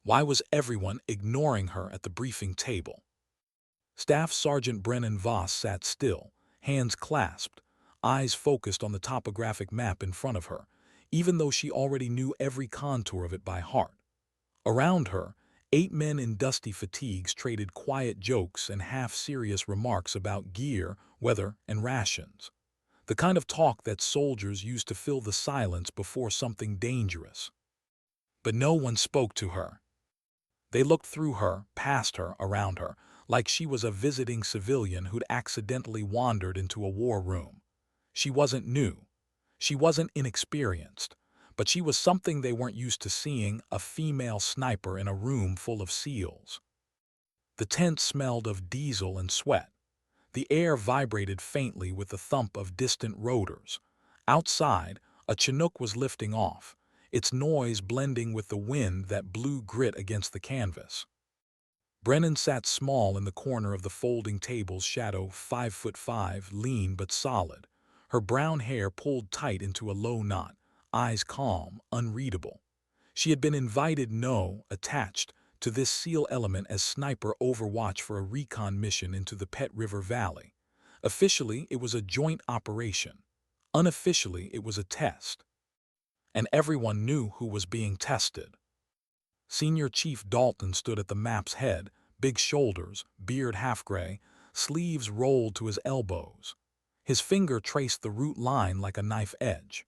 Why was everyone ignoring her at the briefing table? Staff Sergeant Brennan Voss sat still, hands clasped, eyes focused on the topographic map in front of her, even though she already knew every contour of it by heart. Around her, 8 men in dusty fatigues traded quiet jokes and half-serious remarks about gear, weather, and rations. The kind of talk that soldiers use to fill the silence before something dangerous. But no one spoke to her. They looked through her, past her, around her, like she was a visiting civilian who'd accidentally wandered into a war room. She wasn't new. She wasn't inexperienced. But she was something they weren't used to seeing, a female sniper in a room full of SEALs. The tent smelled of diesel and sweat. The air vibrated faintly with the thump of distant rotors. Outside, a Chinook was lifting off, its noise blending with the wind that blew grit against the canvas. Brennan sat small in the corner of the folding table's shadow, 5'5", lean but solid, her brown hair pulled tight into a low knot, eyes calm, unreadable. She had been invited, no, attached, to this SEAL element as sniper overwatch for a recon mission into the Pet River Valley. Officially, it was a joint operation. Unofficially, it was a test. And everyone knew who was being tested. Senior Chief Dalton stood at the map's head, big shoulders, beard half-gray, sleeves rolled to his elbows. His finger traced the route line like a knife edge.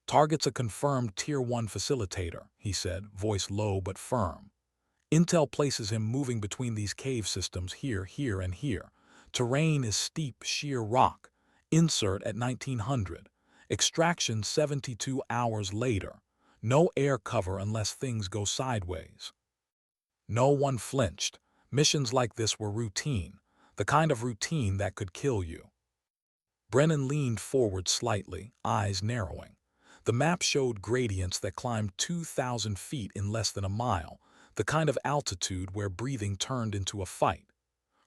"Target's a confirmed Tier 1 facilitator," he said, voice low but firm. "Intel places him moving between these cave systems here, here, and here. Terrain is steep, sheer rock. Insert at 1900. Extraction 72 hours later. No air cover unless things go sideways." No one flinched. Missions like this were routine, the kind of routine that could kill you. Brennan leaned forward slightly, eyes narrowing. The map showed gradients that climbed 2,000 feet in less than a mile, the kind of altitude where breathing turned into a fight.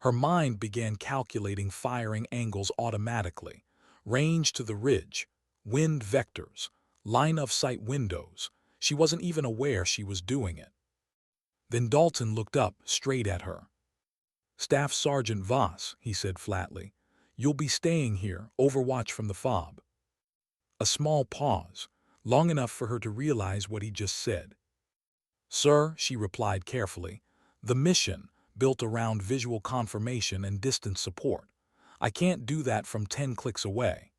Her mind began calculating firing angles automatically, range to the ridge, wind vectors, line of sight windows. She wasn't even aware she was doing it. Then Dalton looked up, straight at her. "Staff Sergeant Voss," he said flatly, "you'll be staying here, overwatch from the fob." A small pause, long enough for her to realize what he just said. "Sir," she replied carefully, "the mission, built around visual confirmation and distance support. I can't do that from 10 clicks away."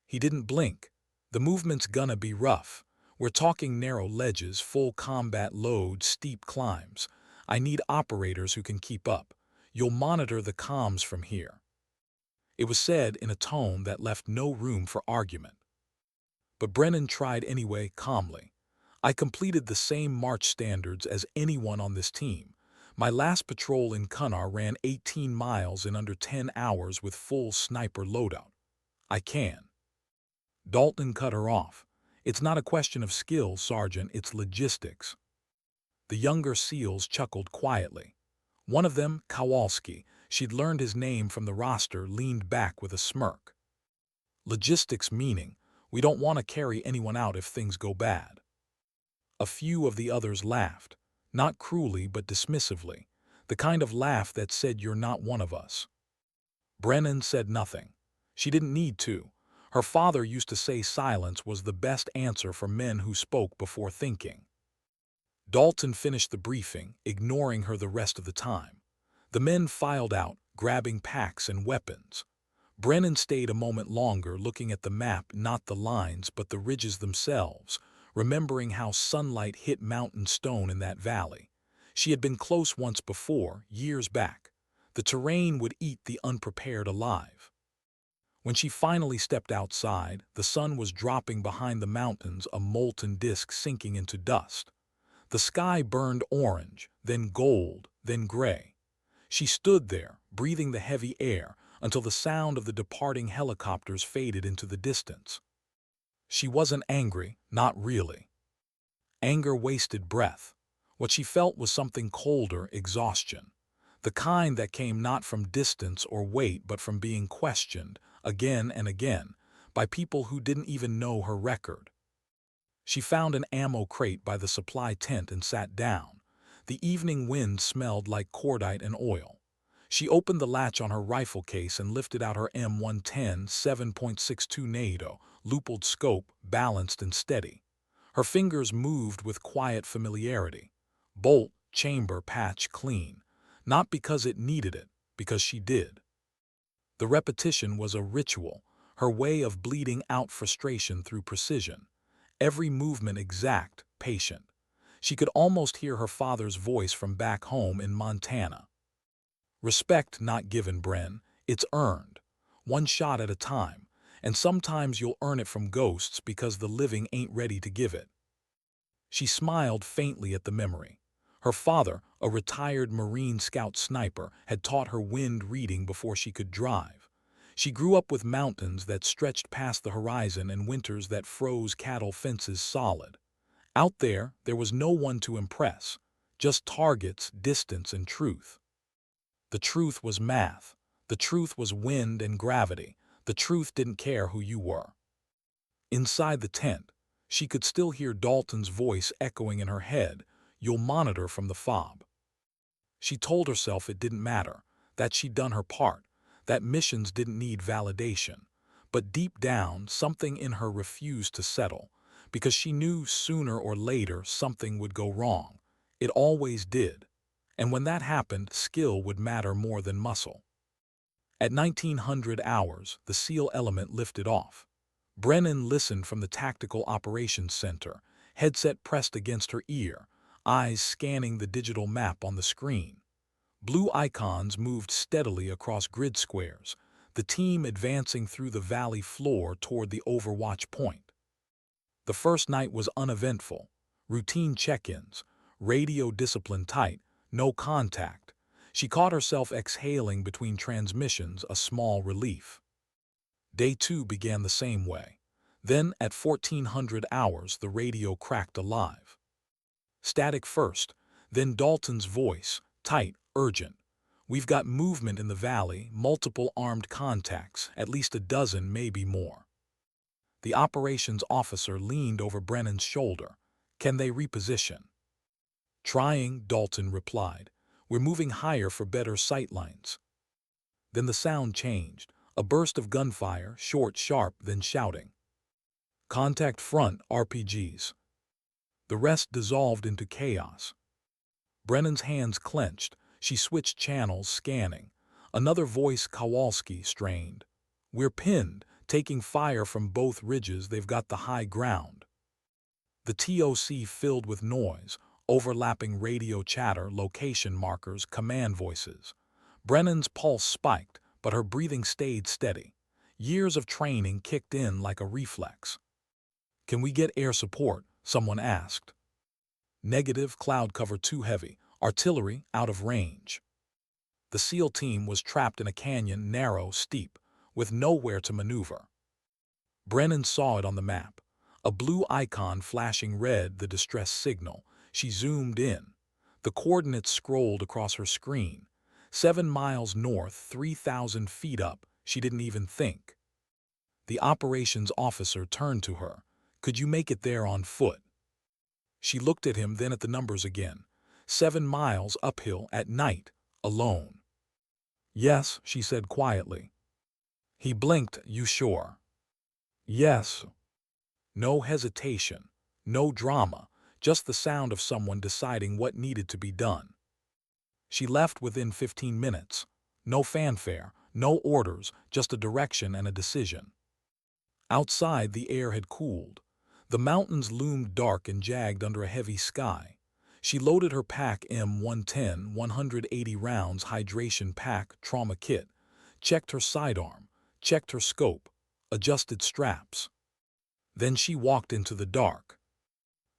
He didn't blink. "The movement's gonna be rough. We're talking narrow ledges, full combat load, steep climbs. I need operators who can keep up. You'll monitor the comms from here." It was said in a tone that left no room for argument. But Brennan tried anyway, calmly. "I completed the same march standards as anyone on this team. My last patrol in Kunar ran 18 miles in under 10 hours with full sniper loadout. I can." Dalton cut her off. "It's not a question of skill, Sergeant, it's logistics." The younger SEALs chuckled quietly. One of them, Kowalski, she'd learned his name from the roster, leaned back with a smirk. "Logistics meaning, we don't want to carry anyone out if things go bad." A few of the others laughed, not cruelly but dismissively, the kind of laugh that said you're not one of us. Brennan said nothing. She didn't need to. Her father used to say silence was the best answer for men who spoke before thinking. Dalton finished the briefing, ignoring her the rest of the time. The men filed out, grabbing packs and weapons. Brennan stayed a moment longer, looking at the map, not the lines but the ridges themselves, remembering how sunlight hit mountain stone in that valley. She had been close once before, years back. The terrain would eat the unprepared alive. When she finally stepped outside, the sun was dropping behind the mountains, a molten disk sinking into dust. The sky burned orange, then gold, then gray. She stood there, breathing the heavy air, until the sound of the departing helicopters faded into the distance. She wasn't angry, not really. Anger wasted breath. What she felt was something colder, exhaustion. The kind that came not from distance or weight but from being questioned, again and again, by people who didn't even know her record. She found an ammo crate by the supply tent and sat down, The evening wind smelled like cordite and oil. She opened the latch on her rifle case and lifted out her M110 7.62 NATO, loopled scope, balanced and steady. Her fingers moved with quiet familiarity. Bolt, chamber, patch, clean. Not because it needed it, because she did. The repetition was a ritual, her way of bleeding out frustration through precision. Every movement exact, patient. She could almost hear her father's voice from back home in Montana. Respect not given, Bren. It's earned. One shot at a time. And sometimes you'll earn it from ghosts because the living ain't ready to give it. She smiled faintly at the memory. Her father, a retired Marine Scout sniper, had taught her wind reading before she could drive. She grew up with mountains that stretched past the horizon and winters that froze cattle fences solid. Out there was no one to impress, just targets, distance, and truth. The truth was math. The truth was wind and gravity. The truth didn't care who you were. Inside the tent, she could still hear Dalton's voice echoing in her head, "You'll monitor from the fob." She told herself it didn't matter, that she'd done her part, that missions didn't need validation. But deep down, something in her refused to settle, because she knew sooner or later something would go wrong. It always did. And when that happened, skill would matter more than muscle. At 1900 hours, the SEAL element lifted off. Brennan listened from the Tactical Operations Center, headset pressed against her ear, eyes scanning the digital map on the screen. Blue icons moved steadily across grid squares, the team advancing through the valley floor toward the Overwatch point. The first night was uneventful. Routine check-ins, radio discipline tight, no contact. She caught herself exhaling between transmissions, a small relief. Day 2 began the same way. Then, at 1400 hours, the radio cracked alive. Static first, then Dalton's voice, tight, urgent. "We've got movement in the valley, multiple armed contacts, at least a dozen, maybe more." The operations officer leaned over Brennan's shoulder. "Can they reposition?" "Trying," Dalton replied. "We're moving higher for better sightlines." Then the sound changed. A burst of gunfire, short, sharp, then shouting. "Contact front, RPGs." The rest dissolved into chaos. Brennan's hands clenched. She switched channels, scanning. Another voice, Kowalski, strained. "We're pinned, taking fire from both ridges. They've got the high ground." The TOC filled with noise, overlapping radio chatter, location markers, command voices. Brennan's pulse spiked, but her breathing stayed steady. Years of training kicked in like a reflex. "Can we get air support?" someone asked. "Negative, cloud cover too heavy. Artillery out of range." The SEAL team was trapped in a canyon, narrow, steep, with nowhere to maneuver. Brennan saw it on the map. A blue icon flashing red, the distress signal. She zoomed in. The coordinates scrolled across her screen. 7 miles north, 3,000 feet up. She didn't even think. The operations officer turned to her. "Could you make it there on foot?" She looked at him, then at the numbers again. 7 miles uphill at night, alone. "Yes," she said quietly. He blinked. "You sure?" "Yes." No hesitation, no drama, just the sound of someone deciding what needed to be done. She left within 15 minutes. No fanfare, no orders, just a direction and a decision. Outside, the air had cooled. The mountains loomed dark and jagged under a heavy sky. She loaded her pack M110, 180 rounds hydration pack, trauma kit, checked her sidearm, checked her scope, adjusted straps. Then she walked into the dark.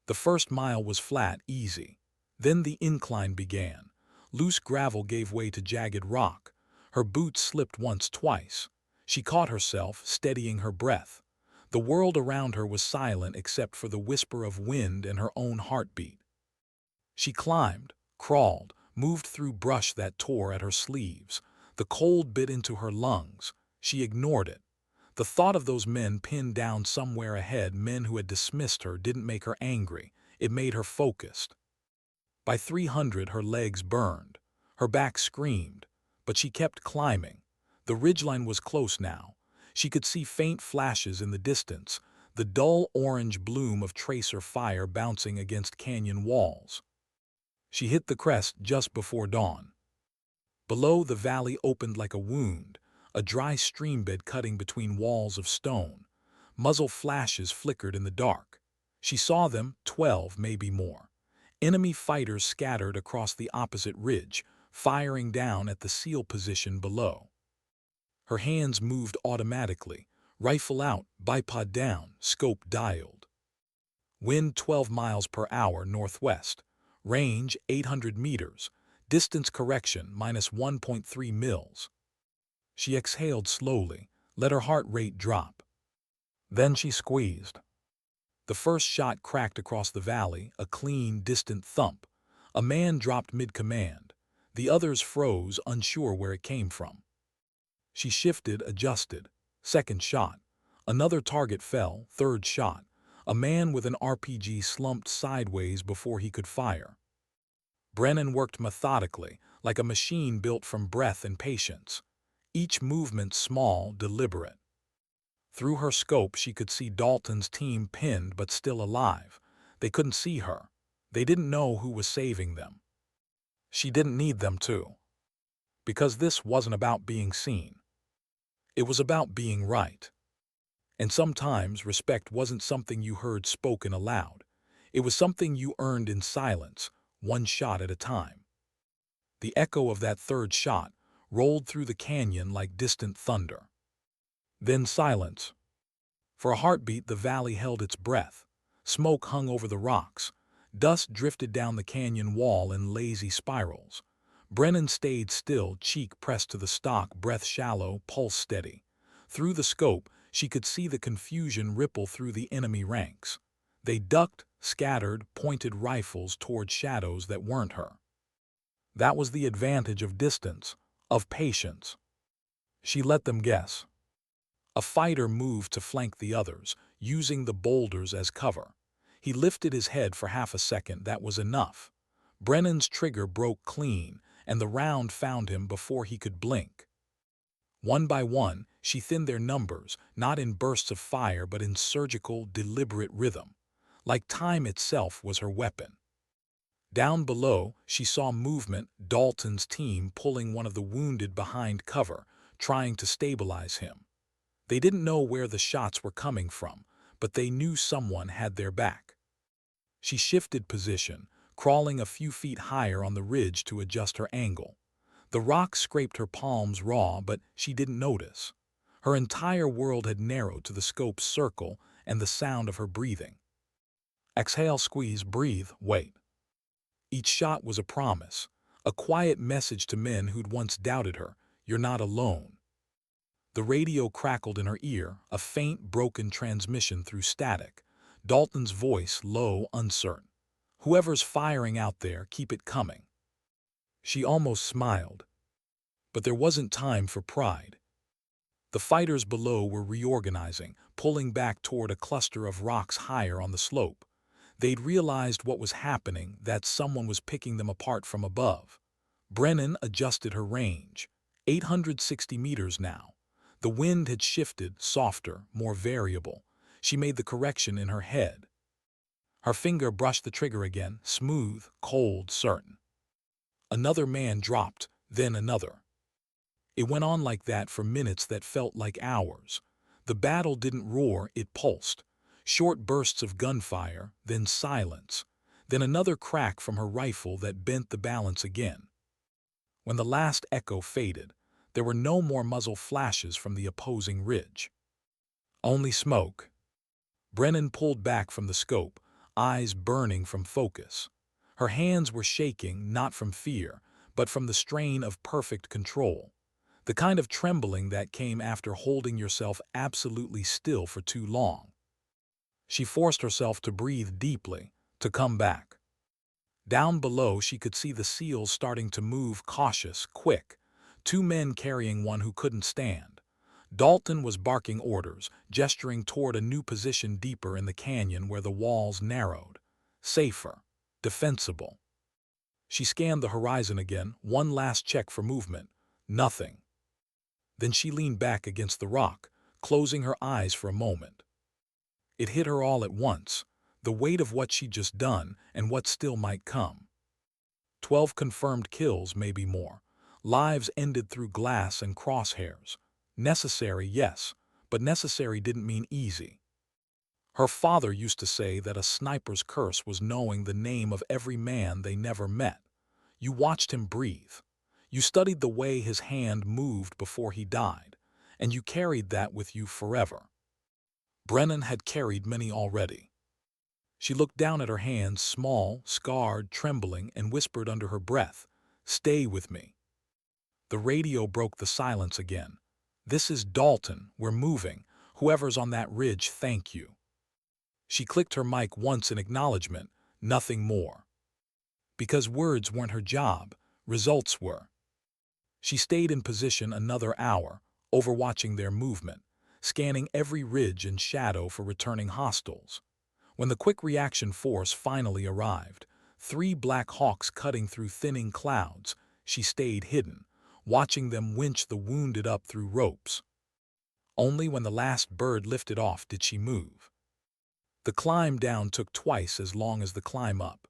The first mile was flat, easy. Then the incline began. Loose gravel gave way to jagged rock. Her boots slipped once, twice. She caught herself, steadying her breath. The world around her was silent except for the whisper of wind and her own heartbeat. She climbed, crawled, moved through brush that tore at her sleeves. The cold bit into her lungs. She ignored it. The thought of those men pinned down somewhere ahead, men who had dismissed her, didn't make her angry. It made her focused. By 300, her legs burned. Her back screamed, but she kept climbing. The ridgeline was close now. She could see faint flashes in the distance, the dull orange bloom of tracer fire bouncing against canyon walls. She hit the crest just before dawn. Below, the valley opened like a wound, a dry streambed cutting between walls of stone. Muzzle flashes flickered in the dark. She saw them, 12, maybe more. Enemy fighters scattered across the opposite ridge, firing down at the SEAL position below. Her hands moved automatically, rifle out, bipod down, scope dialed. Wind 12 miles per hour northwest. Range 800 meters. Distance correction -1.3 mils. She exhaled slowly, let her heart rate drop. Then she squeezed. The first shot cracked across the valley, a clean, distant thump. A man dropped mid-command. The others froze, unsure where it came from. She shifted, adjusted. Second shot. Another target fell, third shot. A man with an RPG slumped sideways before he could fire. Brennan worked methodically, like a machine built from breath and patience. Each movement small, deliberate. Through her scope, she could see Dalton's team pinned but still alive. They couldn't see her. They didn't know who was saving them. She didn't need them to. Because this wasn't about being seen. It was about being right. And sometimes respect wasn't something you heard spoken aloud. It was something you earned in silence, one shot at a time. The echo of that third shot rolled through the canyon like distant thunder. Then silence. For a heartbeat, the valley held its breath. Smoke hung over the rocks. Dust drifted down the canyon wall in lazy spirals. Brennan stayed still, cheek pressed to the stock, breath shallow, pulse steady. Through the scope, she could see the confusion ripple through the enemy ranks. They ducked, scattered, pointed rifles toward shadows that weren't her. That was the advantage of distance, of patience. She let them guess. A fighter moved to flank the others, using the boulders as cover. He lifted his head for half a second. That was enough. Brennan's trigger broke clean, and the round found him before he could blink. One by one, she thinned their numbers, not in bursts of fire but in surgical, deliberate rhythm. Like time itself was her weapon. Down below, she saw movement, Dalton's team pulling one of the wounded behind cover, trying to stabilize him. They didn't know where the shots were coming from, but they knew someone had their back. She shifted position, crawling a few feet higher on the ridge to adjust her angle. The rock scraped her palms raw, but she didn't notice. Her entire world had narrowed to the scope's circle and the sound of her breathing. Exhale, squeeze, breathe, wait. Each shot was a promise, a quiet message to men who'd once doubted her. You're not alone. The radio crackled in her ear, a faint, broken transmission through static. Dalton's voice, low, uncertain. Whoever's firing out there, keep it coming. She almost smiled. But there wasn't time for pride. The fighters below were reorganizing, pulling back toward a cluster of rocks higher on the slope. They'd realized what was happening, that someone was picking them apart from above. Brennan adjusted her range. 860 meters now. The wind had shifted, softer, more variable. She made the correction in her head. Her finger brushed the trigger again, smooth, cold, certain. Another man dropped, then another. It went on like that for minutes that felt like hours. The battle didn't roar, it pulsed. Short bursts of gunfire, then silence. Then another crack from her rifle that bent the balance again. When the last echo faded, there were no more muzzle flashes from the opposing ridge. Only smoke. Brennan pulled back from the scope, eyes burning from focus. Her hands were shaking, not from fear, but from the strain of perfect control. The kind of trembling that came after holding yourself absolutely still for too long. She forced herself to breathe deeply, to come back. Down below, she could see the SEALs starting to move, cautious, quick. 2 men carrying one who couldn't stand. Dalton was barking orders, gesturing toward a new position deeper in the canyon where the walls narrowed. Safer. Defensible. She scanned the horizon again, one last check for movement. Nothing. Then she leaned back against the rock, closing her eyes for a moment. It hit her all at once, the weight of what she'd just done and what still might come. 12 confirmed kills, maybe more. Lives ended through glass and crosshairs. Necessary, yes, but necessary didn't mean easy. Her father used to say that a sniper's curse was knowing the name of every man they never met. You watched him breathe. You studied the way his hand moved before he died, and you carried that with you forever. Brennan had carried many already. She looked down at her hands, small, scarred, trembling, and whispered under her breath, "Stay with me." The radio broke the silence again. "This is Dalton. We're moving. Whoever's on that ridge, thank you." She clicked her mic once in acknowledgement, nothing more. Because words weren't her job, results were. She stayed in position another hour, overwatching their movement, scanning every ridge and shadow for returning hostiles. When the quick reaction force finally arrived, 3 Black Hawks cutting through thinning clouds, she stayed hidden, watching them winch the wounded up through ropes. Only when the last bird lifted off did she move. The climb down took twice as long as the climb up.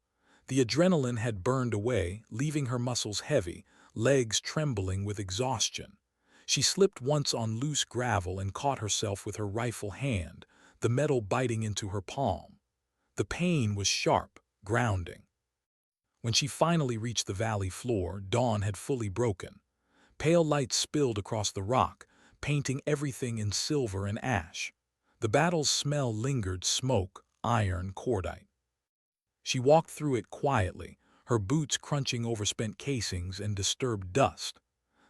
The adrenaline had burned away, leaving her muscles heavy, legs trembling with exhaustion. She slipped once on loose gravel and caught herself with her rifle hand, the metal biting into her palm. The pain was sharp, grounding. When she finally reached the valley floor, dawn had fully broken. Pale light spilled across the rock, painting everything in silver and ash. The battle's smell lingered, smoke, iron, cordite. She walked through it quietly, her boots crunching over spent casings and disturbed dust.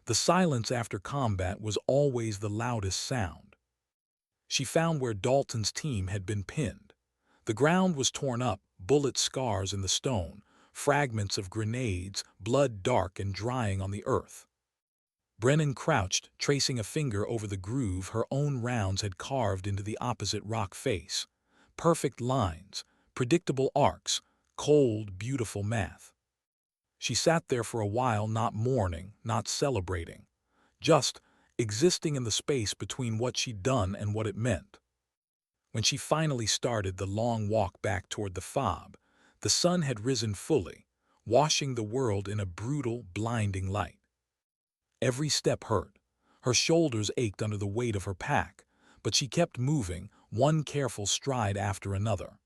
The silence after combat was always the loudest sound. She found where Dalton's team had been pinned. The ground was torn up, bullet scars in the stone, fragments of grenades, blood dark and drying on the earth. Brennan crouched, tracing a finger over the groove her own rounds had carved into the opposite rock face. Perfect lines, predictable arcs, cold, beautiful math. She sat there for a while, not mourning, not celebrating, just existing in the space between what she'd done and what it meant. When she finally started the long walk back toward the fob, the sun had risen fully, washing the world in a brutal, blinding light. Every step hurt. Her shoulders ached under the weight of her pack, but she kept moving, one careful stride after another.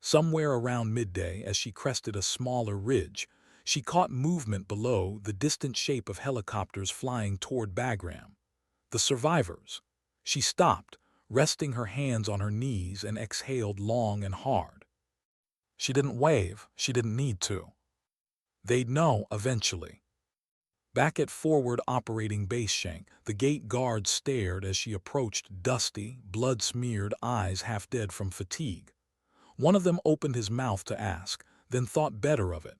Somewhere around midday, as she crested a smaller ridge, she caught movement below, the distant shape of helicopters flying toward Bagram. The survivors. She stopped, resting her hands on her knees, and exhaled long and hard. She didn't wave, she didn't need to. They'd know eventually. Back at forward operating base shank, the gate guard stared as she approached, dusty, blood-smeared eyes half dead from fatigue. One of them opened his mouth to ask, then thought better of it.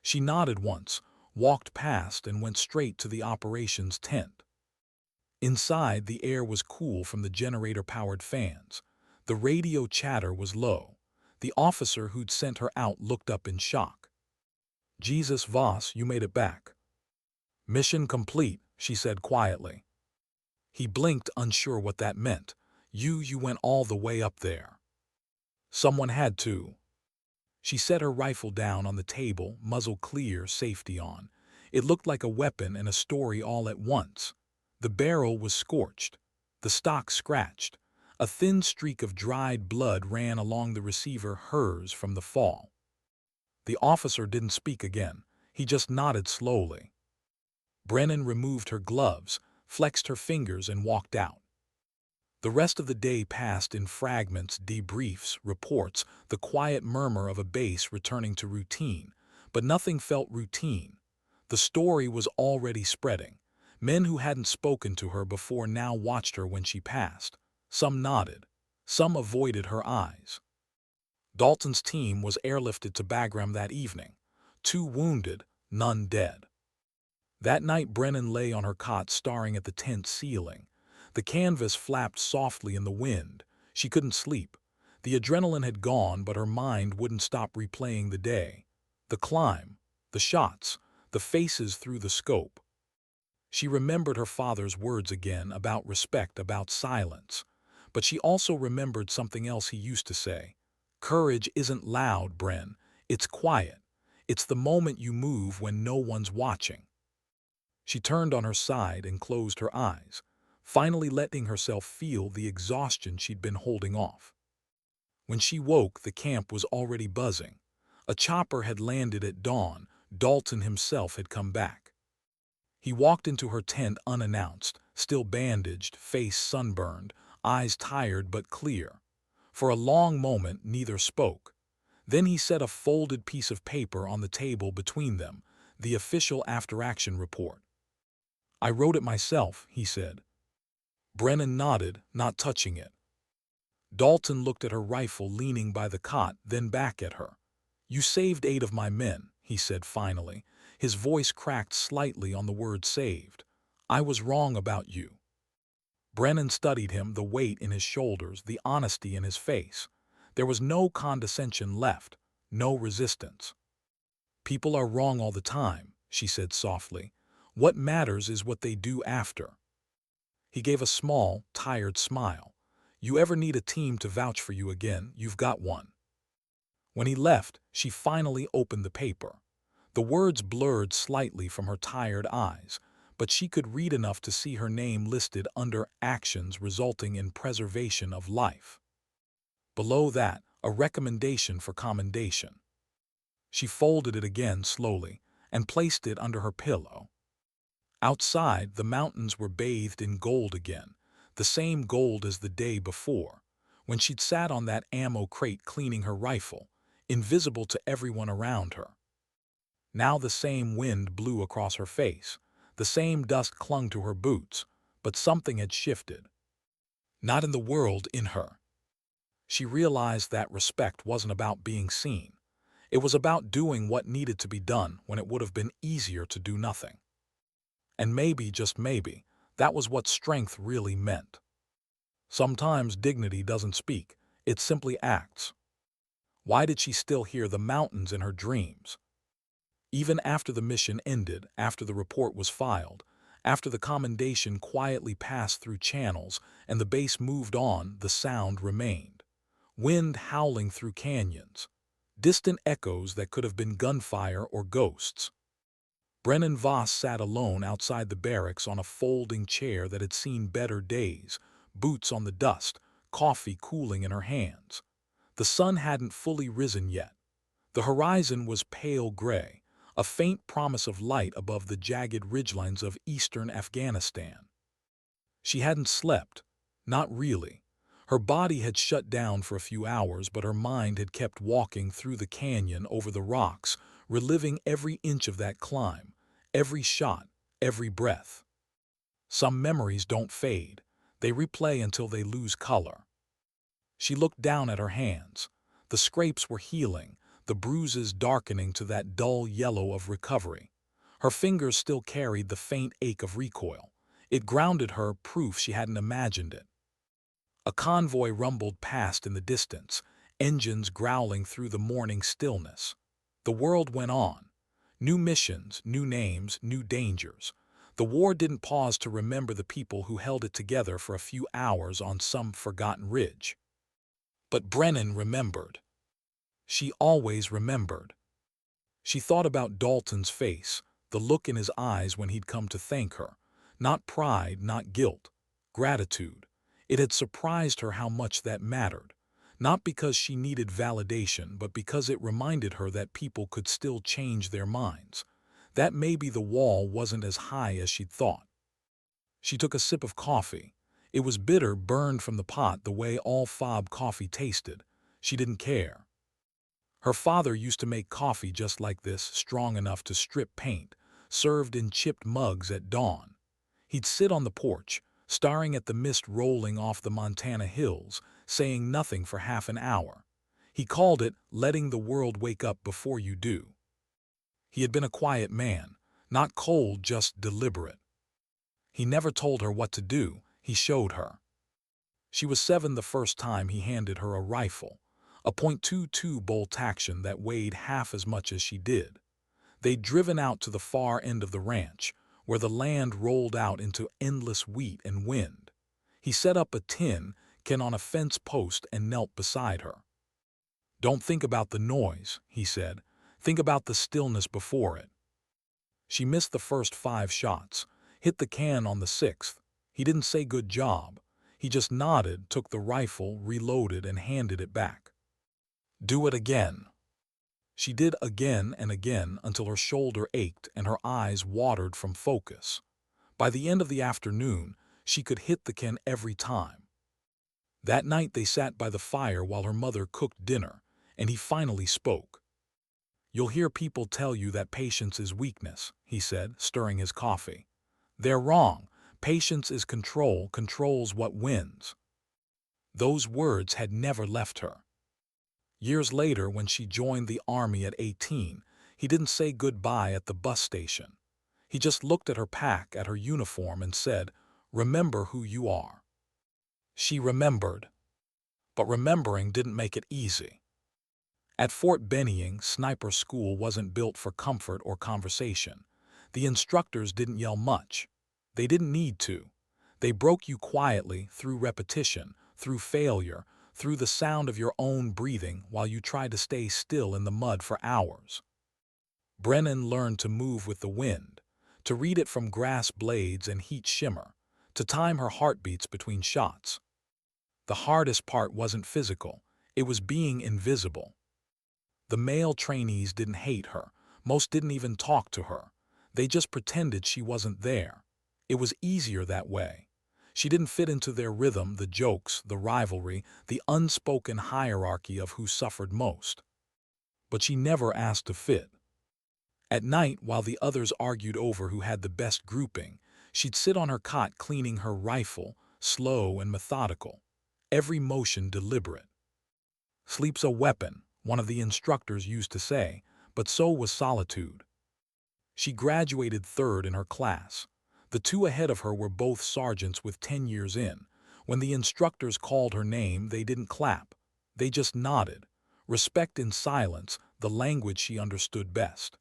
She nodded once, walked past, and went straight to the operations tent. Inside, the air was cool from the generator-powered fans. The radio chatter was low. The officer who'd sent her out looked up in shock. "Jesus, Voss, you made it back." "Mission complete," she said quietly. He blinked, unsure what that meant. You went all the way up there." "Someone had to." She set her rifle down on the table, muzzle clear, safety on. It looked like a weapon and a story all at once. The barrel was scorched, the stock scratched. A thin streak of dried blood ran along the receiver, hers from the fall. The officer didn't speak again. He just nodded slowly. Brennan removed her gloves, flexed her fingers, and walked out. The rest of the day passed in fragments, debriefs, reports, the quiet murmur of a base returning to routine. But nothing felt routine. The story was already spreading. Men who hadn't spoken to her before now watched her when she passed. Some nodded. Some avoided her eyes. Dalton's team was airlifted to Bagram that evening. 2 wounded, none dead. That night Brennan lay on her cot staring at the tent ceiling. The canvas flapped softly in the wind. She couldn't sleep. The adrenaline had gone, but her mind wouldn't stop replaying the day. The climb, The shots, the faces through the scope. She remembered her father's words again about respect, about silence. But she also remembered something else he used to say. Courage isn't loud, Bren. It's quiet. It's the moment you move when no one's watching. She turned on her side and closed her eyes, finally letting herself feel the exhaustion she'd been holding off. When she woke, the camp was already buzzing. A chopper had landed at dawn. Dalton himself had come back. He walked into her tent unannounced, still bandaged, face sunburned, eyes tired but clear. For a long moment, neither spoke. Then he set a folded piece of paper on the table between them, the official after-action report. "I wrote it myself," he said. Brennan nodded, not touching it. Dalton looked at her rifle leaning by the cot, then back at her. "You saved 8 of my men," he said finally. His voice cracked slightly on the word saved. "I was wrong about you." Brennan studied him, the weight in his shoulders, the honesty in his face. There was no condescension left, no resistance. "People are wrong all the time," she said softly. "What matters is what they do after." He gave a small, tired smile. "You ever need a team to vouch for you again, you've got one." When he left, she finally opened the paper. The words blurred slightly from her tired eyes, but she could read enough to see her name listed under actions resulting in preservation of life. Below that, a recommendation for commendation. She folded it again slowly and placed it under her pillow. Outside, the mountains were bathed in gold again, the same gold as the day before, when she'd sat on that ammo crate cleaning her rifle, invisible to everyone around her. Now the same wind blew across her face, the same dust clung to her boots, but something had shifted. Not in the world, in her. She realized that respect wasn't about being seen. It was about doing what needed to be done when it would have been easier to do nothing. And maybe, just maybe, that was what strength really meant. Sometimes dignity doesn't speak, it simply acts. Why did she still hear the mountains in her dreams? Even after the mission ended, after the report was filed, after the commendation quietly passed through channels and the base moved on, the sound remained. Wind howling through canyons. Distant echoes that could have been gunfire or ghosts. Brennan Voss sat alone outside the barracks on a folding chair that had seen better days, boots on the dust, coffee cooling in her hands. The sun hadn't fully risen yet. The horizon was pale gray, a faint promise of light above the jagged ridgelines of eastern Afghanistan. She hadn't slept, not really. Her body had shut down for a few hours, but her mind had kept walking through the canyon over the rocks, reliving every inch of that climb, every shot, every breath. Some memories don't fade. They replay until they lose color. She looked down at her hands. The scrapes were healing, the bruises darkening to that dull yellow of recovery. Her fingers still carried the faint ache of recoil. It grounded her, proof she hadn't imagined it. A convoy rumbled past in the distance, engines growling through the morning stillness. The world went on. New missions, new names, new dangers. The war didn't pause to remember the people who held it together for a few hours on some forgotten ridge. But Brennan remembered. She always remembered. She thought about Dalton's face, the look in his eyes when he'd come to thank her. Not pride, not guilt. Gratitude. It had surprised her how much that mattered. Not because she needed validation, but because it reminded her that people could still change their minds. That maybe the wall wasn't as high as she'd thought. She took a sip of coffee. It was bitter, burned from the pot the way all fob coffee tasted. She didn't care. Her father used to make coffee just like this, strong enough to strip paint, served in chipped mugs at dawn. He'd sit on the porch, staring at the mist rolling off the Montana hills, saying nothing for half an hour. He called it letting the world wake up before you do. He had been a quiet man, not cold, just deliberate. He never told her what to do, he showed her. She was 7 the first time he handed her a rifle, a .22 bolt action that weighed half as much as she did. They'd driven out to the far end of the ranch, where the land rolled out into endless wheat and wind. He set up a tin can on a fence post and knelt beside her. "Don't think about the noise," he said. "Think about the stillness before it." She missed the first 5 shots, hit the can on the 6th. He didn't say good job. He just nodded, took the rifle, reloaded, and handed it back. "Do it again." She did again and again until her shoulder ached and her eyes watered from focus. By the end of the afternoon, she could hit the can every time. That night they sat by the fire while her mother cooked dinner, and he finally spoke. "You'll hear people tell you that patience is weakness," he said, stirring his coffee. "They're wrong. Patience is control, control's what wins." Those words had never left her. Years later, when she joined the army at 18, he didn't say goodbye at the bus station. He just looked at her pack, at her uniform, and said, "Remember who you are." She remembered. But remembering didn't make it easy. At Fort Benning, sniper school wasn't built for comfort or conversation. The instructors didn't yell much. They didn't need to. They broke you quietly through repetition, through failure, through the sound of your own breathing while you tried to stay still in the mud for hours. Brennan learned to move with the wind, to read it from grass blades and heat shimmer, to time her heartbeats between shots. The hardest part wasn't physical, it was being invisible. The male trainees didn't hate her, most didn't even talk to her. They just pretended she wasn't there. It was easier that way. She didn't fit into their rhythm, the jokes, the rivalry, the unspoken hierarchy of who suffered most. But she never asked to fit. At night, while the others argued over who had the best grouping, she'd sit on her cot cleaning her rifle, slow and methodical, every motion deliberate. "Sleep's a weapon," one of the instructors used to say, but so was solitude. She graduated 3rd in her class. The 2 ahead of her were both sergeants with 10 years in. When the instructors called her name, they didn't clap. They just nodded. Respect in silence, the language she understood best.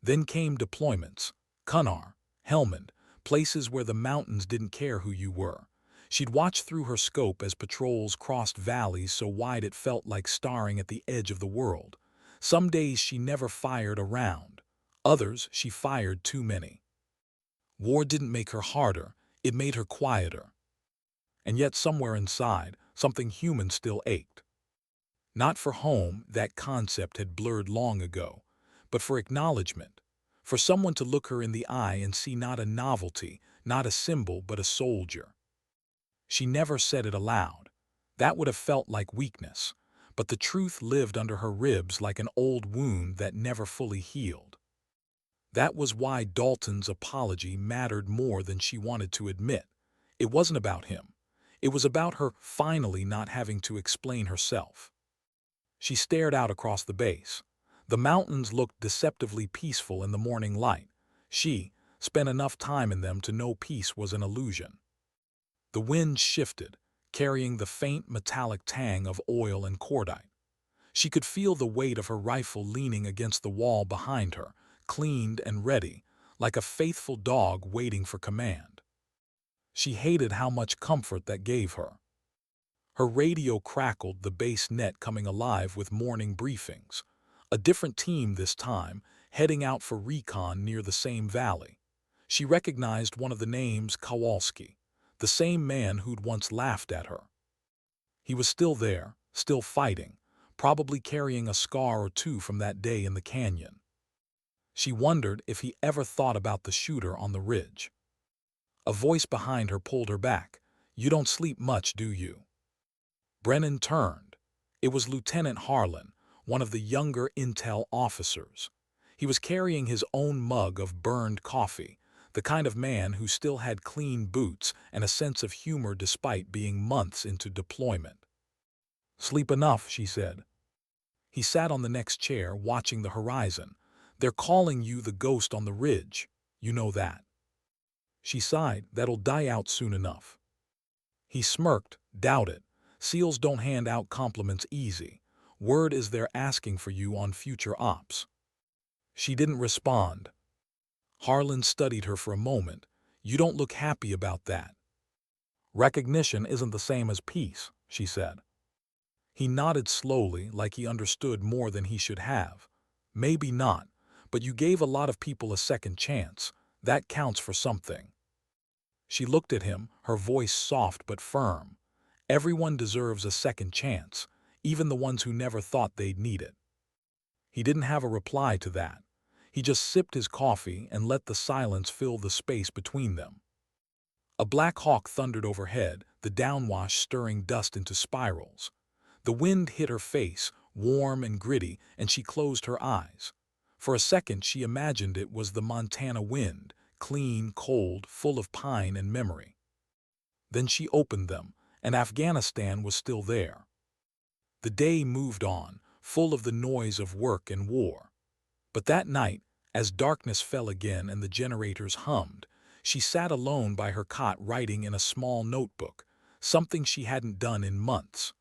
Then came deployments. Cunnar, Helmand, places where the mountains didn't care who you were. She'd watch through her scope as patrols crossed valleys so wide it felt like staring at the edge of the world. Some days she never fired a round. Others, she fired too many. War didn't make her harder, it made her quieter. And yet somewhere inside, something human still ached. Not for home, that concept had blurred long ago, but for acknowledgement, for someone to look her in the eye and see not a novelty, not a symbol, but a soldier. She never said it aloud. That would have felt like weakness, but the truth lived under her ribs like an old wound that never fully healed. That was why Dalton's apology mattered more than she wanted to admit. It wasn't about him. It was about her finally not having to explain herself. She stared out across the base. The mountains looked deceptively peaceful in the morning light. She spent enough time in them to know peace was an illusion. The wind shifted, carrying the faint metallic tang of oil and cordite. She could feel the weight of her rifle leaning against the wall behind her, cleaned and ready, like a faithful dog waiting for command. She hated how much comfort that gave her. Her radio crackled, the base net coming alive with morning briefings. A different team this time, heading out for recon near the same valley. She recognized one of the names, Kowalski, the same man who'd once laughed at her. He was still there, still fighting, probably carrying a scar or 2 from that day in the canyon. She wondered if he ever thought about the shooter on the ridge. A voice behind her pulled her back. "You don't sleep much, do you?" Brennan turned. It was Lieutenant Harlan, one of the younger intel officers. He was carrying his own mug of burned coffee, the kind of man who still had clean boots and a sense of humor despite being months into deployment. "Sleep enough," she said. He sat on the next chair, watching the horizon. "They're calling you the ghost on the ridge. You know that." She sighed. "That'll die out soon enough." He smirked. "Doubt it. SEALs don't hand out compliments easy. Word is they're asking for you on future ops." She didn't respond. Harlan studied her for a moment. You don't look happy about that. Recognition isn't the same as peace, she said. He nodded slowly, like he understood more than he should have. Maybe not, but you gave a lot of people a second chance. That counts for something. She looked at him, her voice soft but firm. Everyone deserves a second chance, even the ones who never thought they'd need it. He didn't have a reply to that. He just sipped his coffee and let the silence fill the space between them. A black hawk thundered overhead, the downwash stirring dust into spirals. The wind hit her face, warm and gritty, and she closed her eyes. For a second she imagined it was the Montana wind, clean, cold, full of pine and memory. Then she opened them, and Afghanistan was still there. The day moved on, full of the noise of work and war. But that night, as darkness fell again and the generators hummed, she sat alone by her cot writing in a small notebook, something she hadn't done in months.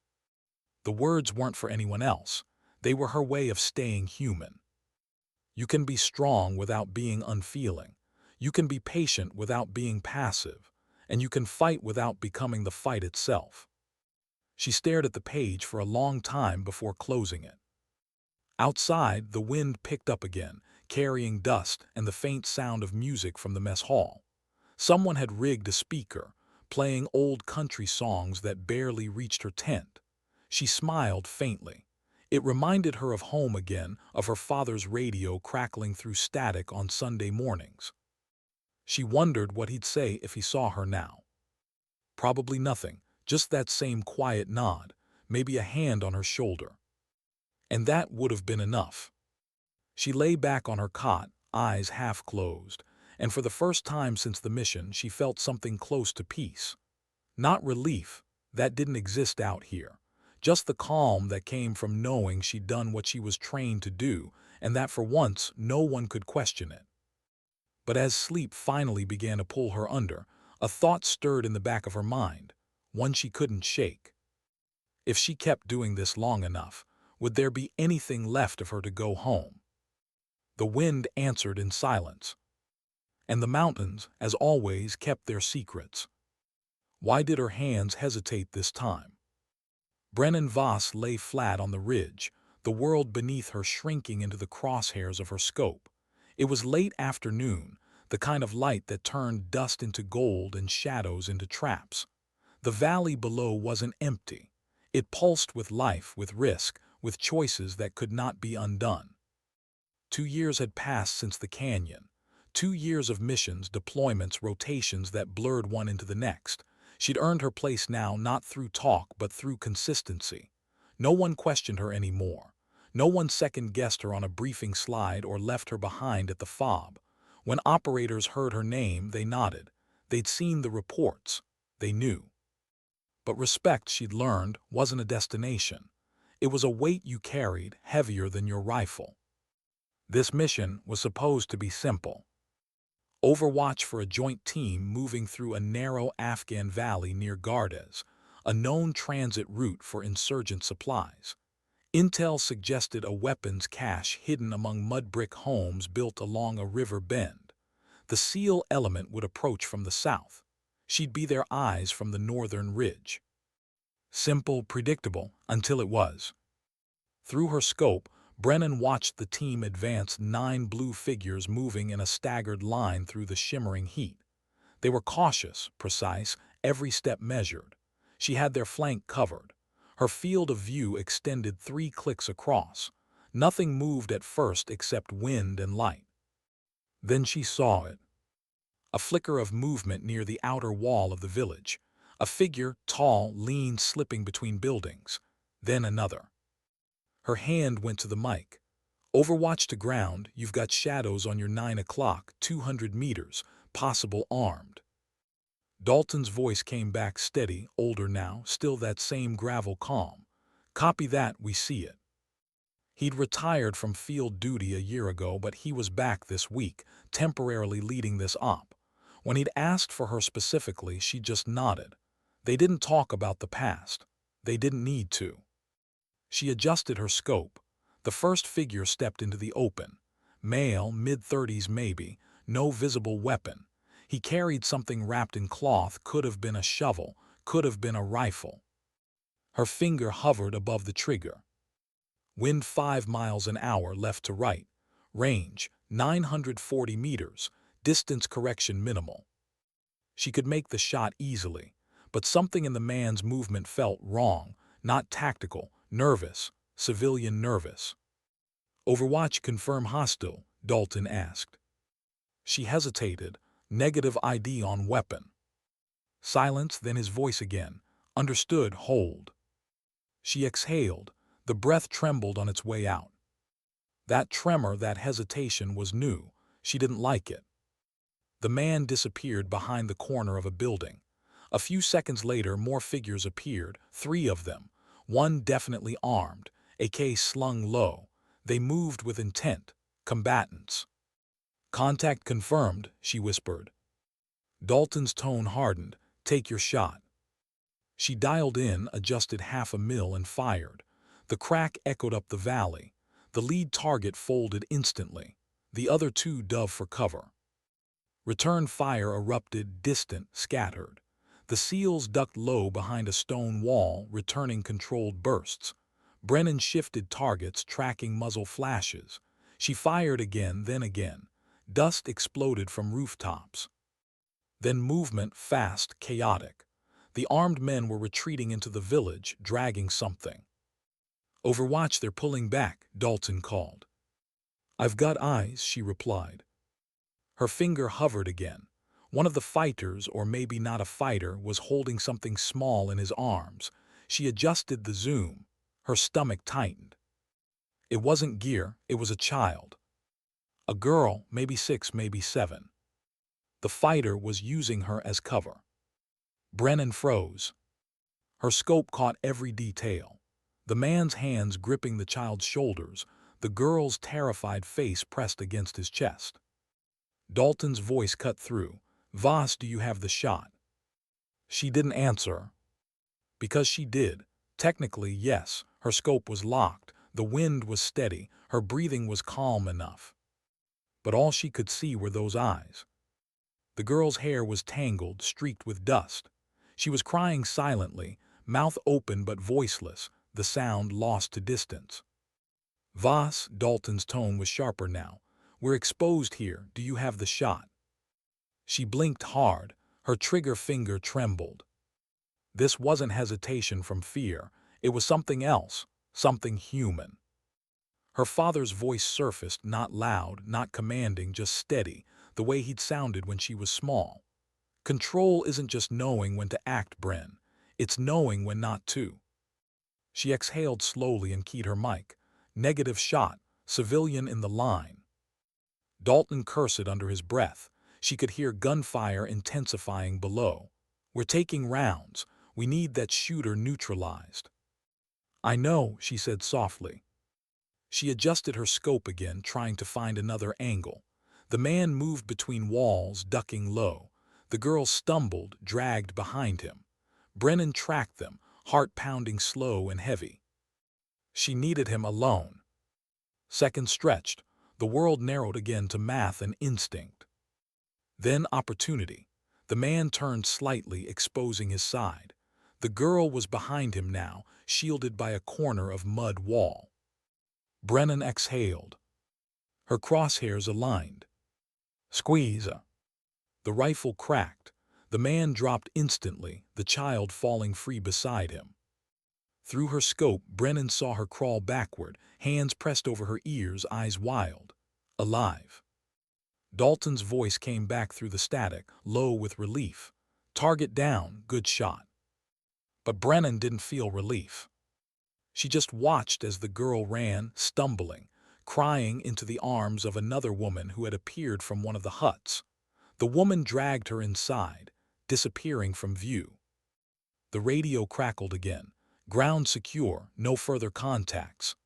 The words weren't for anyone else. They were her way of staying human. You can be strong without being unfeeling. You can be patient without being passive. And you can fight without becoming the fight itself. She stared at the page for a long time before closing it. Outside, the wind picked up again, carrying dust and the faint sound of music from the mess hall. Someone had rigged a speaker, playing old country songs that barely reached her tent. She smiled faintly. It reminded her of home again, of her father's radio crackling through static on Sunday mornings. She wondered what he'd say if he saw her now. Probably nothing, just that same quiet nod, maybe a hand on her shoulder. And that would have been enough. She lay back on her cot, eyes half closed, and for the first time since the mission she felt something close to peace. Not relief, that didn't exist out here. Just the calm that came from knowing she'd done what she was trained to do, and that for once no one could question it. But as sleep finally began to pull her under, a thought stirred in the back of her mind, one she couldn't shake. If she kept doing this long enough, would there be anything left of her to go home? The wind answered in silence. And the mountains, as always, kept their secrets. Why did her hands hesitate this time? Brennan Voss lay flat on the ridge, the world beneath her shrinking into the crosshairs of her scope. It was late afternoon, the kind of light that turned dust into gold and shadows into traps. The valley below wasn't empty. It pulsed with life, with risk, with choices that could not be undone. 2 years had passed since the canyon. 2 years of missions, deployments, rotations that blurred one into the next. She'd earned her place now not through talk but through consistency. No one questioned her anymore. No one second-guessed her on a briefing slide or left her behind at the fob. When operators heard her name, they nodded. They'd seen the reports. They knew. But respect, she'd learned, wasn't a destination. It was a weight you carried, heavier than your rifle. This mission was supposed to be simple. Overwatch for a joint team moving through a narrow Afghan valley near Gardez, a known transit route for insurgent supplies. Intel suggested a weapons cache hidden among mud brick homes built along a river bend. The SEAL element would approach from the south. She'd be their eyes from the northern ridge. Simple, predictable, until it was. Through her scope, Brennan watched the team advance 9 blue figures moving in a staggered line through the shimmering heat. They were cautious, precise, every step measured. She had their flank covered. Her field of view extended 3 clicks across. Nothing moved at first except wind and light. Then she saw it. A flicker of movement near the outer wall of the village. A figure, tall, lean, slipping between buildings. Then another. Her hand went to the mic. Overwatch to ground, you've got shadows on your 9 o'clock, 200 meters, possible armed. Dalton's voice came back steady, older now, still that same gravel calm. Copy that, we see it. He'd retired from field duty a year ago, but he was back this week, temporarily leading this op. When he'd asked for her specifically, she just nodded. They didn't talk about the past. They didn't need to. She adjusted her scope. The first figure stepped into the open. Male, mid-30s maybe, no visible weapon. He carried something wrapped in cloth, could have been a shovel, could have been a rifle. Her finger hovered above the trigger. Wind 5 miles an hour left to right. Range, 940 meters. Distance correction minimal. She could make the shot easily, but something in the man's movement felt wrong, not tactical, nervous, civilian nervous. Overwatch confirm hostile, Dalton asked. She hesitated, negative ID on weapon. Silence, then his voice again. Understood, hold. She exhaled, the breath trembled on its way out. That tremor, that hesitation was new. She didn't like it. The man disappeared behind the corner of a building. A few seconds later, more figures appeared, 3 of them, one definitely armed, AK slung low. They moved with intent, combatants. Contact confirmed, she whispered. Dalton's tone hardened. Take your shot. She dialed in, adjusted 1/2 mil and fired. The crack echoed up the valley. The lead target folded instantly. The other 2 dove for cover. Return fire erupted, distant, scattered. The SEALs ducked low behind a stone wall, returning controlled bursts. Brennan shifted targets, tracking muzzle flashes. She fired again, then again. Dust exploded from rooftops. Then movement, fast, chaotic. The armed men were retreating into the village, dragging something. Overwatch, they're pulling back, Dalton called. I've got eyes, she replied. Her finger hovered again. One of the fighters, or maybe not a fighter, was holding something small in his arms. She adjusted the zoom. Her stomach tightened. It wasn't gear, it was a child. A girl, maybe 6, maybe 7. The fighter was using her as cover. Brennan froze. Her scope caught every detail. The man's hands gripping the child's shoulders, the girl's terrified face pressed against his chest. Dalton's voice cut through. Voss, do you have the shot? She didn't answer. Because she did. Technically, yes. Her scope was locked. The wind was steady. Her breathing was calm enough. But all she could see were those eyes. The girl's hair was tangled, streaked with dust. She was crying silently, mouth open but voiceless, the sound lost to distance. Voss, Dalton's tone was sharper now. We're exposed here. Do you have the shot? She blinked hard. Her trigger finger trembled. This wasn't hesitation from fear. It was something else, something human. Her father's voice surfaced, not loud, not commanding, just steady, the way he'd sounded when she was small. Control isn't just knowing when to act, Bren. It's knowing when not to. She exhaled slowly and keyed her mic. Negative shot, civilian in the line. Dalton cursed under his breath. She could hear gunfire intensifying below. We're taking rounds. We need that shooter neutralized. I know, she said softly. She adjusted her scope again, trying to find another angle. The man moved between walls, ducking low. The girl stumbled, dragged behind him. Brennan tracked them, heart pounding slow and heavy. She needed him alone. Seconds stretched. The world narrowed again to math and instinct. Then opportunity. The man turned slightly, exposing his side. The girl was behind him now, shielded by a corner of mud wall. Brennan exhaled. Her crosshairs aligned. Squeeze. The rifle cracked. The man dropped instantly, the child falling free beside him. Through her scope, Brennan saw her crawl backward, hands pressed over her ears, eyes wild. Alive. Dalton's voice came back through the static, low with relief. Target down, good shot. But Brennan didn't feel relief. She just watched as the girl ran, stumbling, crying into the arms of another woman who had appeared from one of the huts. The woman dragged her inside, disappearing from view. The radio crackled again. Ground secure, no further contacts.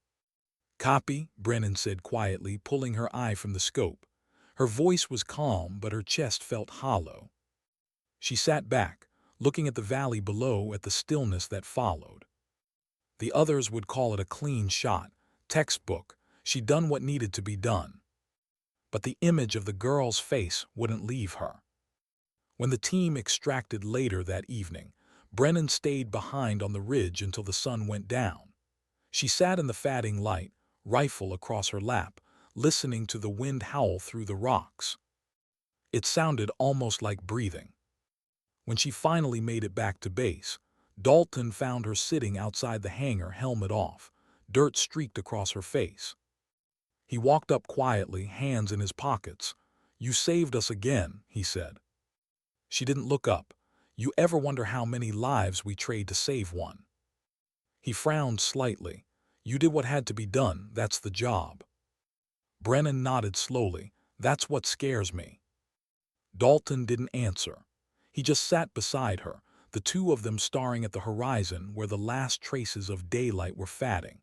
Copy, Brennan said quietly, pulling her eye from the scope. Her voice was calm, but her chest felt hollow. She sat back, looking at the valley below, at the stillness that followed. The others would call it a clean shot, textbook. She'd done what needed to be done. but the image of the girl's face wouldn't leave her. When the team extracted later that evening, Brennan stayed behind on the ridge until the sun went down. She sat in the fading light, rifle across her lap, listening to the wind howl through the rocks. It sounded almost like breathing. When she finally made it back to base, Dalton found her sitting outside the hangar, helmet off, dirt streaked across her face. He walked up quietly, hands in his pockets. "You saved us again," he said. She didn't look up. "You ever wonder how many lives we trade to save one?" He frowned slightly. "You did what had to be done, that's the job." Brennan nodded slowly. "That's what scares me." Dalton didn't answer. He just sat beside her, the two of them staring at the horizon where the last traces of daylight were fading.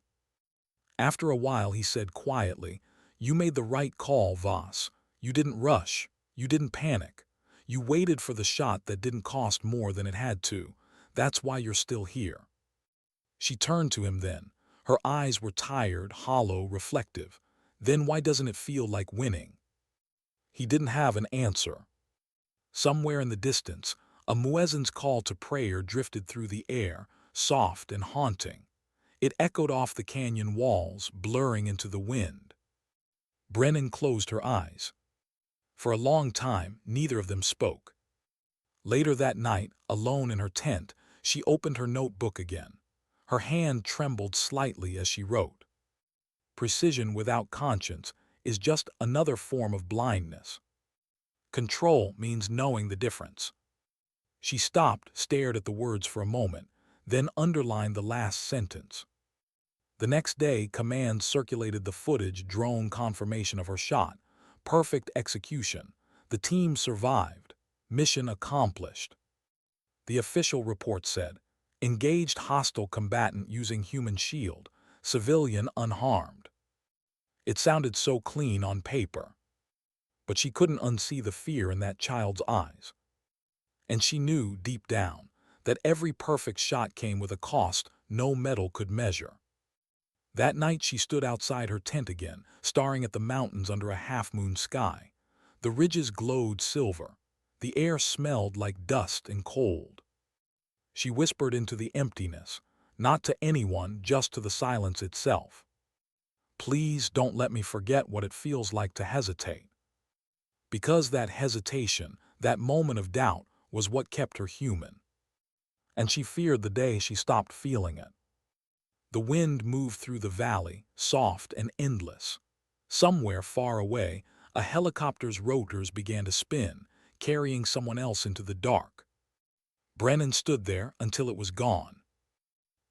After a while he said quietly, "You made the right call, Voss. You didn't rush. You didn't panic. You waited for the shot that didn't cost more than it had to. That's why you're still here." She turned to him then. Her eyes were tired, hollow, reflective. "Then why doesn't it feel like winning?" He didn't have an answer. Somewhere in the distance, a muezzin's call to prayer drifted through the air, soft and haunting. It echoed off the canyon walls, blurring into the wind. Brennan closed her eyes. For a long time, neither of them spoke. Later that night, alone in her tent, she opened her notebook again. Her hand trembled slightly as she wrote. "Precision without conscience is just another form of blindness. Control means knowing the difference." She stopped, stared at the words for a moment, then underlined the last sentence. The next day, command circulated the footage, drone confirmation of her shot. Perfect execution. The team survived. Mission accomplished. The official report said, "Engaged hostile combatant using human shield. Civilian unharmed." It sounded so clean on paper. But she couldn't unsee the fear in that child's eyes. And she knew, deep down, that every perfect shot came with a cost no metal could measure. That night she stood outside her tent again, staring at the mountains under a half-moon sky. The ridges glowed silver. The air smelled like dust and cold. She whispered into the emptiness, not to anyone, just to the silence itself. "Please don't let me forget what it feels like to hesitate." Because that hesitation, that moment of doubt, was what kept her human. And she feared the day she stopped feeling it. The wind moved through the valley, soft and endless. Somewhere far away, a helicopter's rotors began to spin, carrying someone else into the dark. Brennan stood there until it was gone.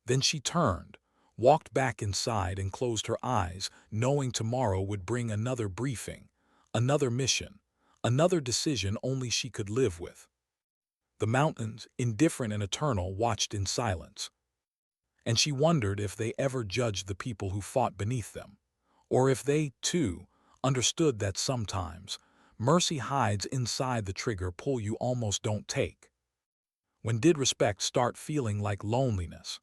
Then she turned, walked back inside and closed her eyes, knowing tomorrow would bring another briefing, another mission, another decision only she could live with. The mountains, indifferent and eternal, watched in silence. And she wondered if they ever judged the people who fought beneath them, or if they, too, understood that sometimes mercy hides inside the trigger pull you almost don't take. When did respect start feeling like loneliness?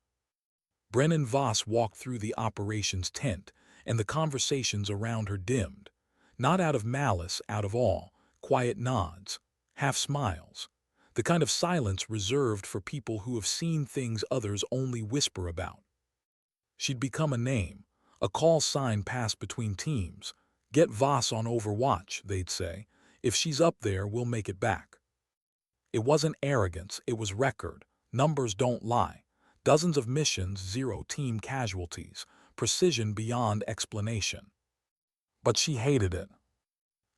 Brennan Voss walked through the operations tent, and the conversations around her dimmed. Not out of malice, out of awe, quiet nods, half smiles. The kind of silence reserved for people who have seen things others only whisper about. She'd become a name, a call sign passed between teams. "Get Voss on Overwatch," they'd say. "If she's up there, we'll make it back." It wasn't arrogance, it was record. Numbers don't lie. Dozens of missions, 0 team casualties, precision beyond explanation. But she hated it.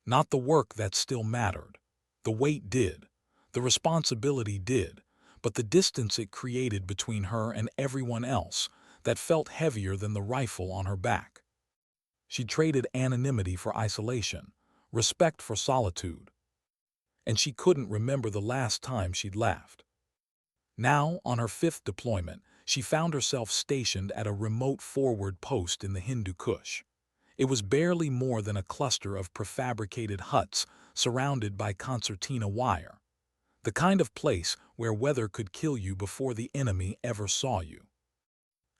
Not the work that still mattered. The weight did. The responsibility did, but the distance it created between her and everyone else, that felt heavier than the rifle on her back. She traded anonymity for isolation, respect for solitude. And she couldn't remember the last time she'd laughed. Now, on her 5th deployment, she found herself stationed at a remote forward post in the Hindu Kush. It was barely more than a cluster of prefabricated huts surrounded by concertina wire. The kind of place where weather could kill you before the enemy ever saw you.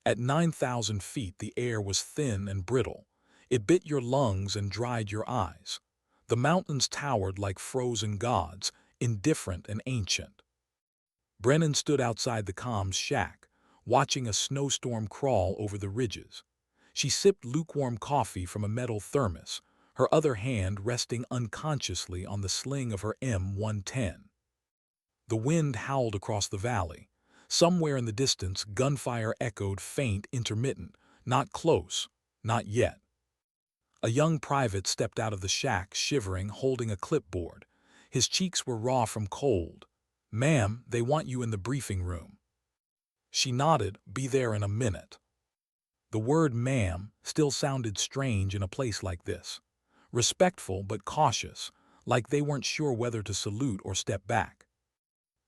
At 9,000 feet, the air was thin and brittle. It bit your lungs and dried your eyes. The mountains towered like frozen gods, indifferent and ancient. Brennan stood outside the comms shack, watching a snowstorm crawl over the ridges. She sipped lukewarm coffee from a metal thermos, her other hand resting unconsciously on the sling of her M110. The wind howled across the valley. Somewhere in the distance, gunfire echoed faint, intermittent, not close, not yet. A young private stepped out of the shack, shivering, holding a clipboard. His cheeks were raw from cold. "Ma'am, they want you in the briefing room." She nodded, "Be there in a minute." The word "ma'am" still sounded strange in a place like this. Respectful but cautious, like they weren't sure whether to salute or step back.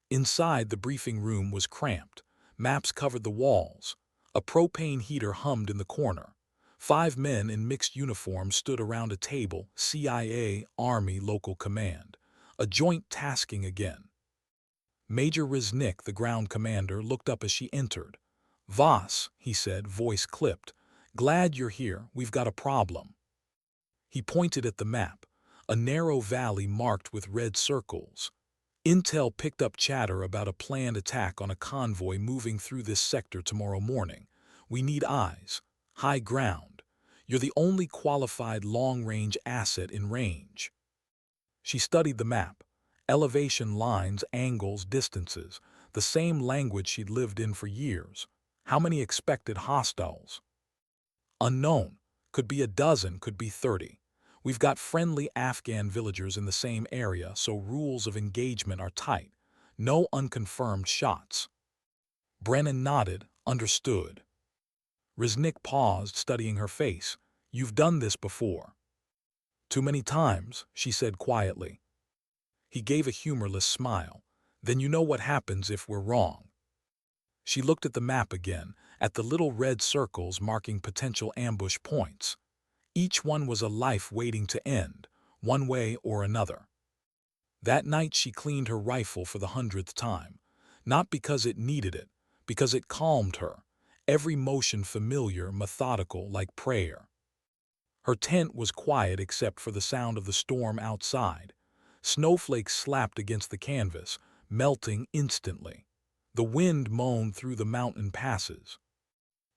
Inside, the briefing room was cramped. Maps covered the walls. A propane heater hummed in the corner. 5 men in mixed uniforms stood around a table, CIA, Army, local command. A joint tasking again. Major Riznik, the ground commander, looked up as she entered. "Voss," he said, voice clipped. "Glad you're here. We've got a problem." He pointed at the map, a narrow valley marked with red circles. "Intel picked up chatter about a planned attack on a convoy moving through this sector tomorrow morning. We need eyes. High ground. You're the only qualified long-range asset in range." She studied the map. Elevation lines, angles, distances. The same language she'd lived in for years. How many expected hostiles? Unknown. Could be a dozen, could be 30. We've got friendly Afghan villagers in the same area, so rules of engagement are tight. No unconfirmed shots. Brennan nodded, understood. Riznik paused, studying her face. "You've done this before." "Too many times," she said quietly. He gave a humorless smile. "Then you know what happens if we're wrong." She looked at the map again, at the little red circles marking potential ambush points. Each one was a life waiting to end, one way or another. That night she cleaned her rifle for the 100th time. Not because it needed it, because it calmed her. Every motion familiar, methodical, like prayer. Her tent was quiet except for the sound of the storm outside. Snowflakes slapped against the canvas, melting instantly. The wind moaned through the mountain passes.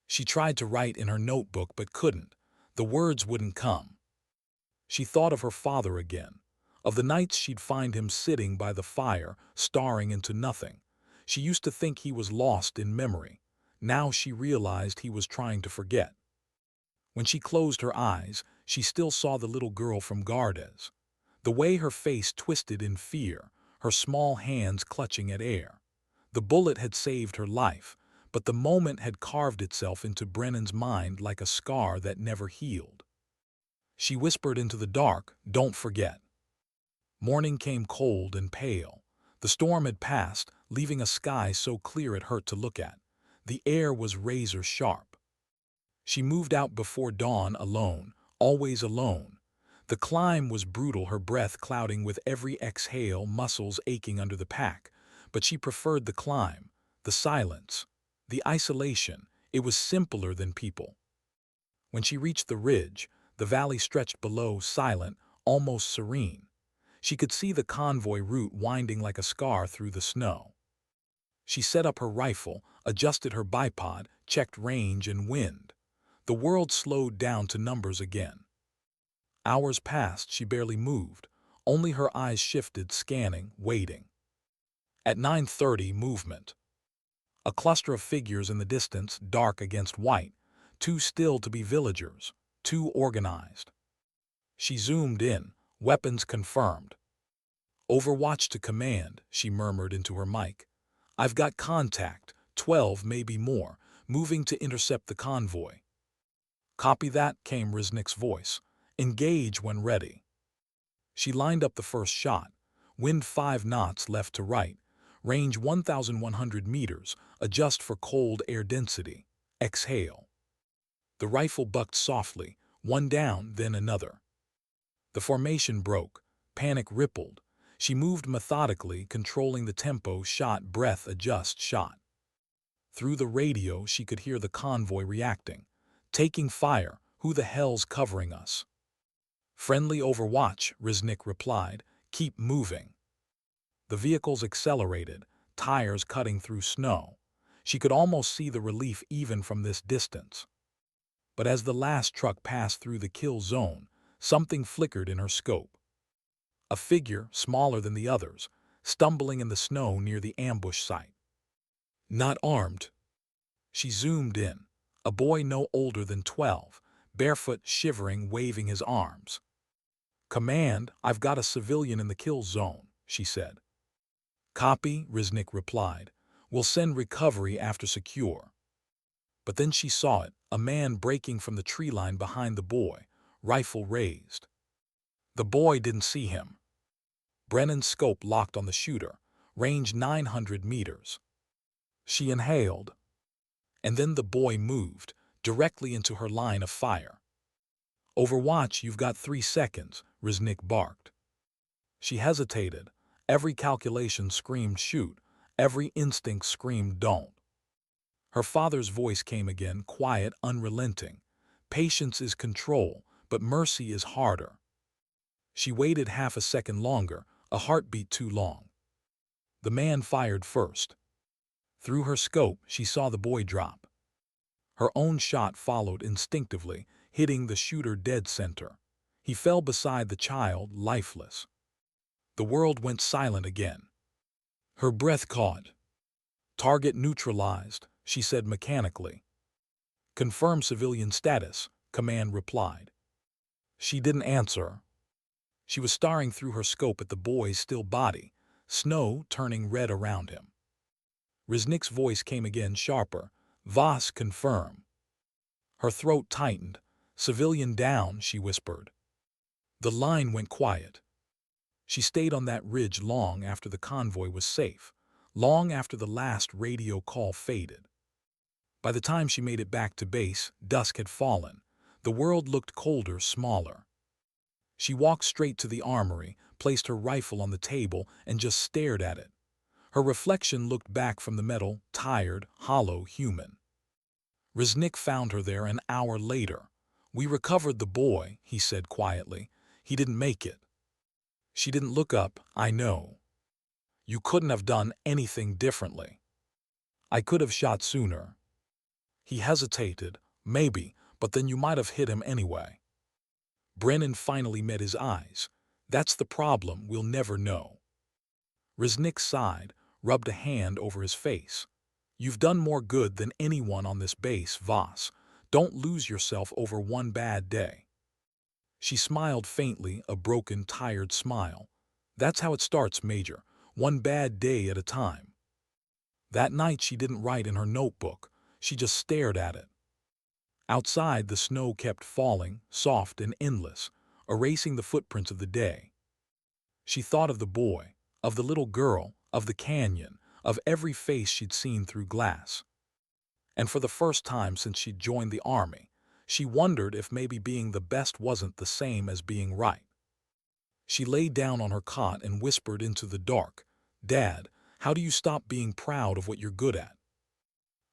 She tried to write in her notebook but couldn't. The words wouldn't come. She thought of her father again, of the nights she'd find him sitting by the fire, staring into nothing. She used to think he was lost in memory. Now she realized he was trying to forget. When she closed her eyes, she still saw the little girl from Gardes. The way her face twisted in fear, her small hands clutching at air. The bullet had saved her life, but the moment had carved itself into Brennan's mind like a scar that never healed. She whispered into the dark, "Don't forget." Morning came cold and pale. The storm had passed, leaving a sky so clear it hurt to look at. The air was razor sharp. She moved out before dawn alone, always alone. The climb was brutal, her breath clouding with every exhale, muscles aching under the pack. But she preferred the climb, the silence, the isolation. It was simpler than people. When she reached the ridge, the valley stretched below, silent, almost serene. She could see the convoy route winding like a scar through the snow. She set up her rifle, adjusted her bipod, checked range and wind. The world slowed down to numbers again. Hours passed, she barely moved. Only her eyes shifted, scanning, waiting. At 9:30, movement. A cluster of figures in the distance, dark against white, too still to be villagers, too organized. She zoomed in, weapons confirmed. "Overwatch to command," she murmured into her mic. "I've got contact, 12, maybe more, moving to intercept the convoy." "Copy that," came Riznik's voice. "Engage when ready." She lined up the first shot. Wind 5 knots left to right. Range 1,100 meters. Adjust for cold air density. Exhale. The rifle bucked softly. One down, then another. The formation broke. Panic rippled. She moved methodically, controlling the tempo, shot, breath, adjust, shot. Through the radio, she could hear the convoy reacting. "Taking fire. Who the hell's covering us?" Friendly Overwatch, Riznik replied. Keep moving. The vehicles accelerated, tires cutting through snow. She could almost see the relief even from this distance. But as the last truck passed through the kill zone, something flickered in her scope. A figure, smaller than the others, stumbling in the snow near the ambush site. Not armed. She zoomed in. A boy no older than 12, barefoot, shivering, waving his arms. Command, I've got a civilian in the kill zone, she said. Copy, Riznik replied. We'll send recovery after secure. But then she saw it, a man breaking from the tree line behind the boy, rifle raised. The boy didn't see him. Brennan's scope locked on the shooter, range 900 meters. She inhaled. And then the boy moved, directly into her line of fire. Overwatch, you've got 3 seconds, Riznik barked. She hesitated. Every calculation screamed shoot. Every instinct screamed don't. Her father's voice came again, quiet, unrelenting. Patience is control, but mercy is harder. She waited half a second longer, a heartbeat too long. The man fired first. Through her scope, she saw the boy drop. Her own shot followed instinctively, hitting the shooter dead center. He fell beside the child, lifeless. The world went silent again. Her breath caught. Target neutralized, she said mechanically. Confirm civilian status, command replied. She didn't answer. She was staring through her scope at the boy's still body, snow turning red around him. Riznik's voice came again, sharper. Voss, confirm. Her throat tightened. Civilian down, she whispered. The line went quiet. She stayed on that ridge long after the convoy was safe, long after the last radio call faded. By the time she made it back to base, dusk had fallen. The world looked colder, smaller. She walked straight to the armory, placed her rifle on the table, and just stared at it. Her reflection looked back from the metal, tired, hollow, human. Riznik found her there an hour later. We recovered the boy, he said quietly. He didn't make it. She didn't look up. I know. You couldn't have done anything differently. I could have shot sooner. He hesitated. Maybe, but then you might have hit him anyway. Brennan finally met his eyes. That's the problem, we'll never know. Riznik sighed, rubbed a hand over his face. You've done more good than anyone on this base, Voss. Don't lose yourself over one bad day. She smiled faintly, a broken, tired smile. That's how it starts, Major, one bad day at a time. That night she didn't write in her notebook. She just stared at it. Outside, the snow kept falling, soft and endless, erasing the footprints of the day. She thought of the boy, of the little girl, of the canyon, of every face she'd seen through glass. And for the first time since she'd joined the army, she wondered if maybe being the best wasn't the same as being right. She lay down on her cot and whispered into the dark, Dad, how do you stop being proud of what you're good at?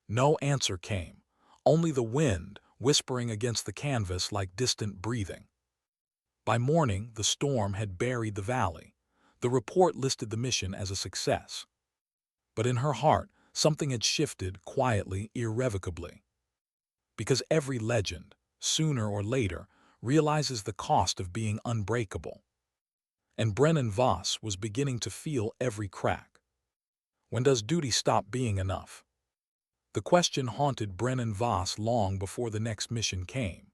No answer came, only the wind whispering against the canvas like distant breathing. By morning, the storm had buried the valley. The report listed the mission as a success. But in her heart, something had shifted quietly, irrevocably. Because every legend, sooner or later, realizes the cost of being unbreakable. And Brennan Voss was beginning to feel every crack. When does duty stop being enough? The question haunted Brennan Voss long before the next mission came.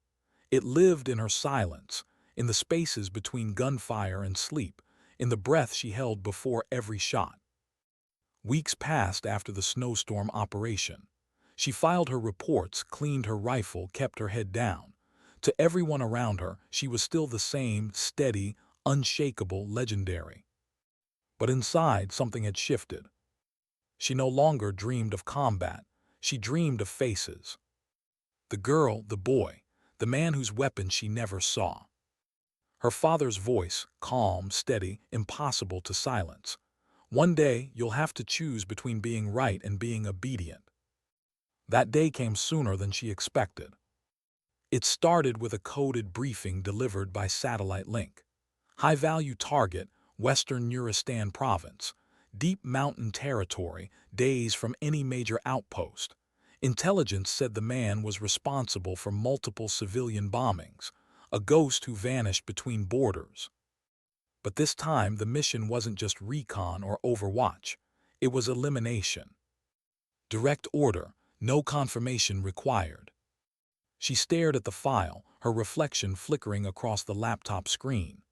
It lived in her silence, in the spaces between gunfire and sleep, in the breath she held before every shot. Weeks passed after the snowstorm operation. She filed her reports, cleaned her rifle, kept her head down. To everyone around her, she was still the same, steady, unshakable, legendary. But inside, something had shifted. She no longer dreamed of combat. She dreamed of faces. The girl, the boy, the man whose weapon she never saw. Her father's voice, calm, steady, impossible to silence. One day, you'll have to choose between being right and being obedient. That day came sooner than she expected. It started with a coded briefing delivered by satellite link. High-value target, Western Nuristan province. Deep mountain territory, days from any major outpost. Intelligence said the man was responsible for multiple civilian bombings, a ghost who vanished between borders. But this time the mission wasn't just recon or overwatch, it was elimination. Direct order, no confirmation required. She stared at the file, her reflection flickering across the laptop screen.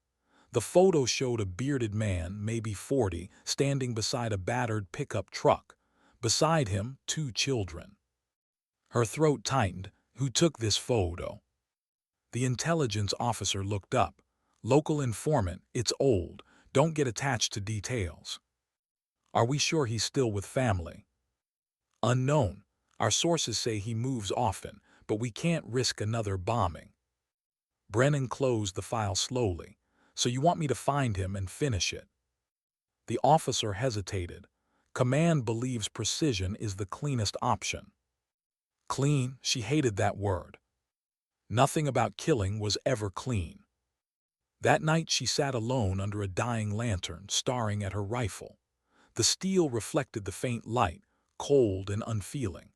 The photo showed a bearded man, maybe 40, standing beside a battered pickup truck. Beside him, 2 children. Her throat tightened. Who took this photo? The intelligence officer looked up. Local informant, it's old. Don't get attached to details. Are we sure he's still with family? Unknown. Our sources say he moves often, but we can't risk another bombing. Brennan closed the file slowly. So you want me to find him and finish it? The officer hesitated. Command believes precision is the cleanest option. Clean, she hated that word. Nothing about killing was ever clean. That night she sat alone under a dying lantern, staring at her rifle. The steel reflected the faint light, cold and unfeeling.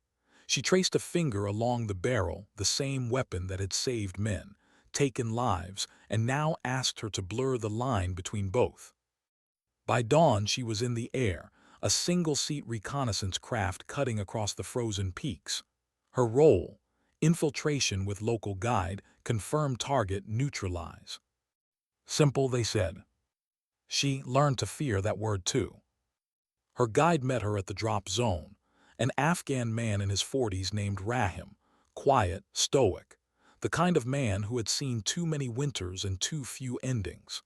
She traced a finger along the barrel, the same weapon that had saved men, taken lives, and now asked her to blur the line between both. By dawn she was in the air, a single-seat reconnaissance craft cutting across the frozen peaks. Her role: infiltration with local guide, confirm target, neutralize. Simple, they said. She learned to fear that word too. Her guide met her at the drop zone, an Afghan man in his 40s named Rahim, quiet, stoic, the kind of man who had seen too many winters and too few endings.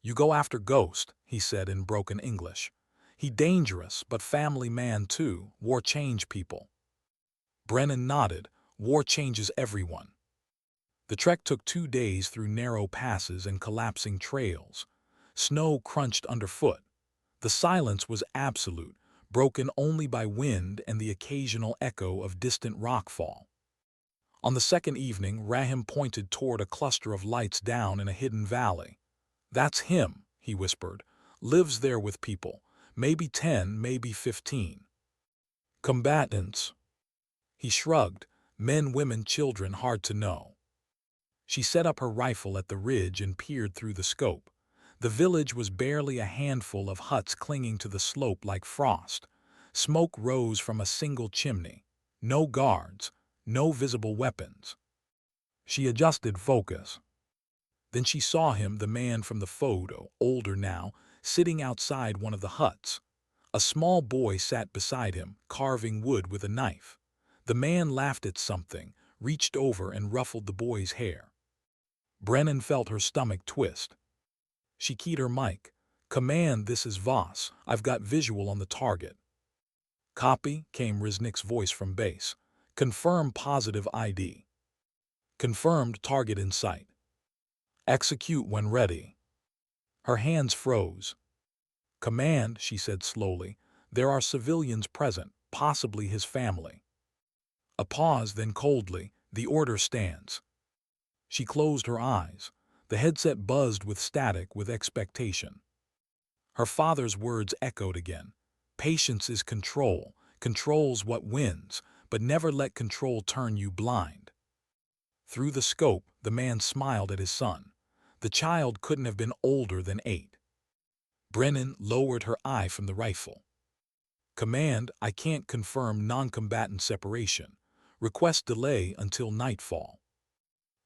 You go after Ghost, he said in broken English. He dangerous, but family man too, war change people. Brennan nodded. War changes everyone. The trek took 2 days through narrow passes and collapsing trails. Snow crunched underfoot. The silence was absolute, broken only by wind and the occasional echo of distant rockfall. On the second evening, Rahim pointed toward a cluster of lights down in a hidden valley. That's him, he whispered. Lives there with people. Maybe 10, maybe 15. Combatants. He shrugged. Men, women, children, hard to know. She set up her rifle at the ridge and peered through the scope. The village was barely a handful of huts clinging to the slope like frost. Smoke rose from a single chimney. No guards, no visible weapons. She adjusted focus. Then she saw him, the man from the photo, older now, sitting outside one of the huts. A small boy sat beside him, carving wood with a knife. The man laughed at something, reached over and ruffled the boy's hair. Brennan felt her stomach twist. She keyed her mic. Command, this is Voss. I've got visual on the target. Copy, came Riznik's voice from base. Confirm positive ID. Confirmed, target in sight. Execute when ready. Her hands froze. Command, she said slowly, there are civilians present, possibly his family. A pause, then coldly, the order stands. She closed her eyes. The headset buzzed with static, with expectation. Her father's words echoed again. Patience is control. Control's what wins, but never let control turn you blind. Through the scope, the man smiled at his son. The child couldn't have been older than 8. Brennan lowered her eye from the rifle. Command, I can't confirm non-combatant separation. Request delay until nightfall.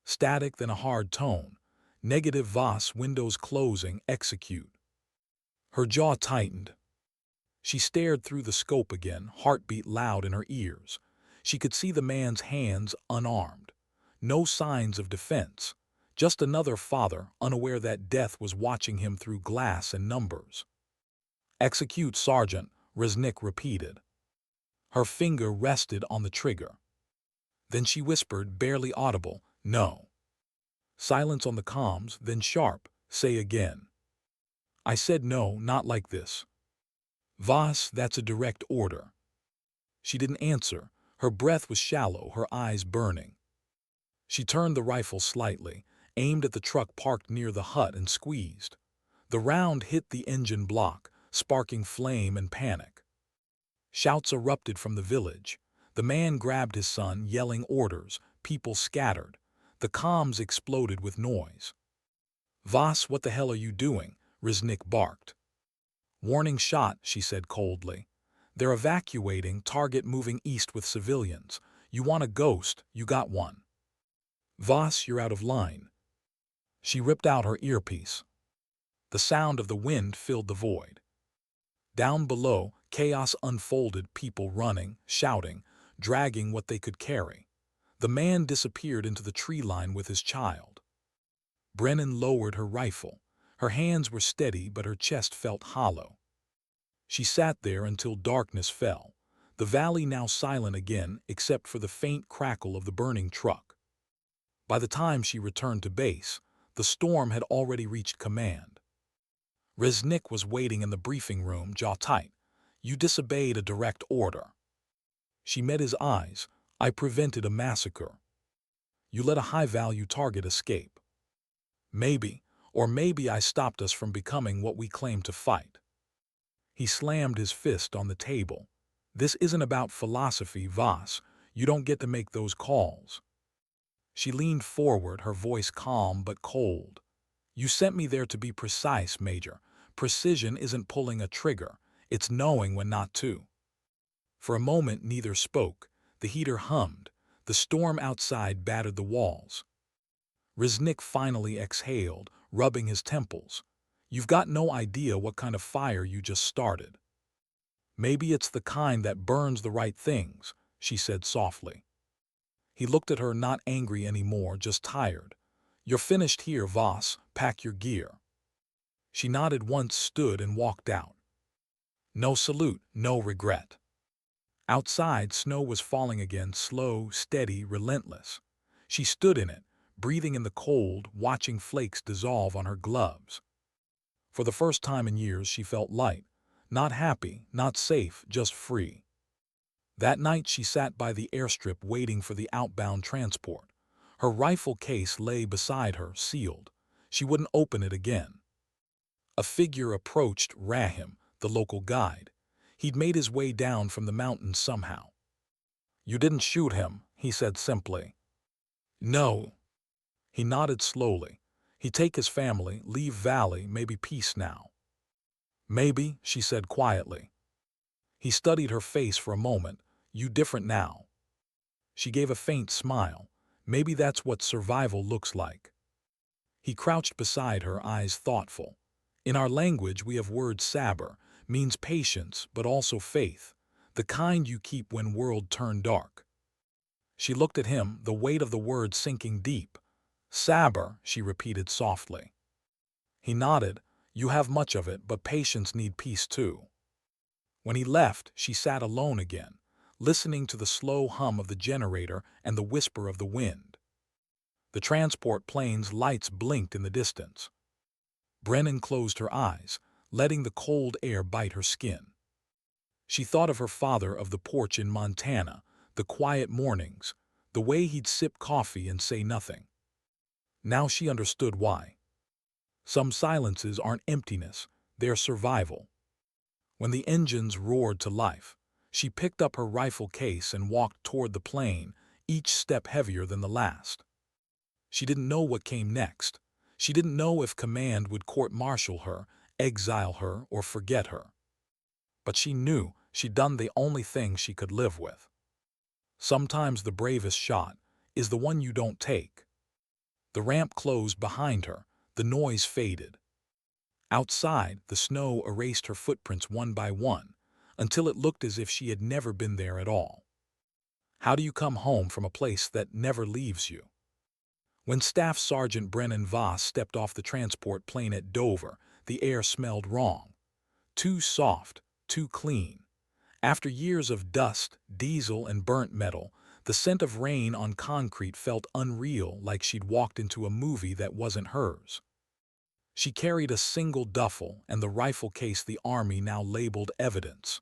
Static, then a hard tone. Negative Voss, windows closing, execute. Her jaw tightened. She stared through the scope again, heartbeat loud in her ears. She could see the man's hands unarmed. No signs of defense. Just another father, unaware that death was watching him through glass and numbers. Execute, Sergeant, Riznik repeated. Her finger rested on the trigger. Then she whispered, barely audible, no. Silence on the comms, then sharp, say again. I said no, not like this. Voss, that's a direct order. She didn't answer. Her breath was shallow, her eyes burning. She turned the rifle slightly, aimed at the truck parked near the hut and squeezed. The round hit the engine block, sparking flame and panic. Shouts erupted from the village. The man grabbed his son, yelling orders. People scattered. The comms exploded with noise. "Voss, what the hell are you doing?" Riznik barked. "Warning shot," she said coldly. "They're evacuating, target moving east with civilians. You want a ghost, you got one." "Voss, you're out of line." She ripped out her earpiece. The sound of the wind filled the void. Down below, chaos unfolded, people running, shouting, dragging what they could carry. The man disappeared into the tree line with his child. Brennan lowered her rifle. Her hands were steady, but her chest felt hollow. She sat there until darkness fell, the valley now silent again except for the faint crackle of the burning truck. By the time she returned to base, the storm had already reached command. Reznik was waiting in the briefing room, jaw tight. "You disobeyed a direct order." She met his eyes. "I prevented a massacre." "You let a high-value target escape." "Maybe, or maybe I stopped us from becoming what we claim to fight." He slammed his fist on the table. "This isn't about philosophy, Voss. You don't get to make those calls." She leaned forward, her voice calm but cold. "You sent me there to be precise, Major. Precision isn't pulling a trigger. It's knowing when not to." For a moment neither spoke. The heater hummed. The storm outside battered the walls. Riznik finally exhaled, rubbing his temples. "You've got no idea what kind of fire you just started." "Maybe it's the kind that burns the right things," she said softly. He looked at her, not angry anymore, just tired. "You're finished here, Voss. Pack your gear." She nodded once, stood, and walked out. No salute, no regret. Outside, snow was falling again, slow, steady, relentless. She stood in it, breathing in the cold, watching flakes dissolve on her gloves. For the first time in years, she felt light. Not happy, not safe, just free. That night she sat by the airstrip waiting for the outbound transport. Her rifle case lay beside her, sealed. She wouldn't open it again. A figure approached, Rahim, the local guide. He'd made his way down from the mountains somehow. "You didn't shoot him," he said simply. "No." He nodded slowly. "He'd take his family, leave Valley, maybe peace now." "Maybe," she said quietly. He studied her face for a moment. "You different now." She gave a faint smile. "Maybe that's what survival looks like." He crouched beside her, eyes thoughtful. "In our language we have word saber, means patience but also faith, the kind you keep when world turn dark." She looked at him, the weight of the word sinking deep. "Saber," she repeated softly. He nodded. "You have much of it, but patience need peace too." When he left, she sat alone again, listening to the slow hum of the generator and the whisper of the wind. The transport plane's lights blinked in the distance. Brennan closed her eyes, letting the cold air bite her skin. She thought of her father, of the porch in Montana, the quiet mornings, the way he'd sip coffee and say nothing. Now she understood why. Some silences aren't emptiness, they're survival. When the engines roared to life, she picked up her rifle case and walked toward the plane, each step heavier than the last. She didn't know what came next. She didn't know if command would court-martial her, exile her, or forget her. But she knew she'd done the only thing she could live with. Sometimes the bravest shot is the one you don't take. The ramp closed behind her. The noise faded. Outside, the snow erased her footprints one by one, until it looked as if she had never been there at all. How do you come home from a place that never leaves you? When Staff Sergeant Brennan Voss stepped off the transport plane at Dover, the air smelled wrong. Too soft, too clean. After years of dust, diesel, and burnt metal, the scent of rain on concrete felt unreal, like she'd walked into a movie that wasn't hers. She carried a single duffel and the rifle case the Army now labeled evidence.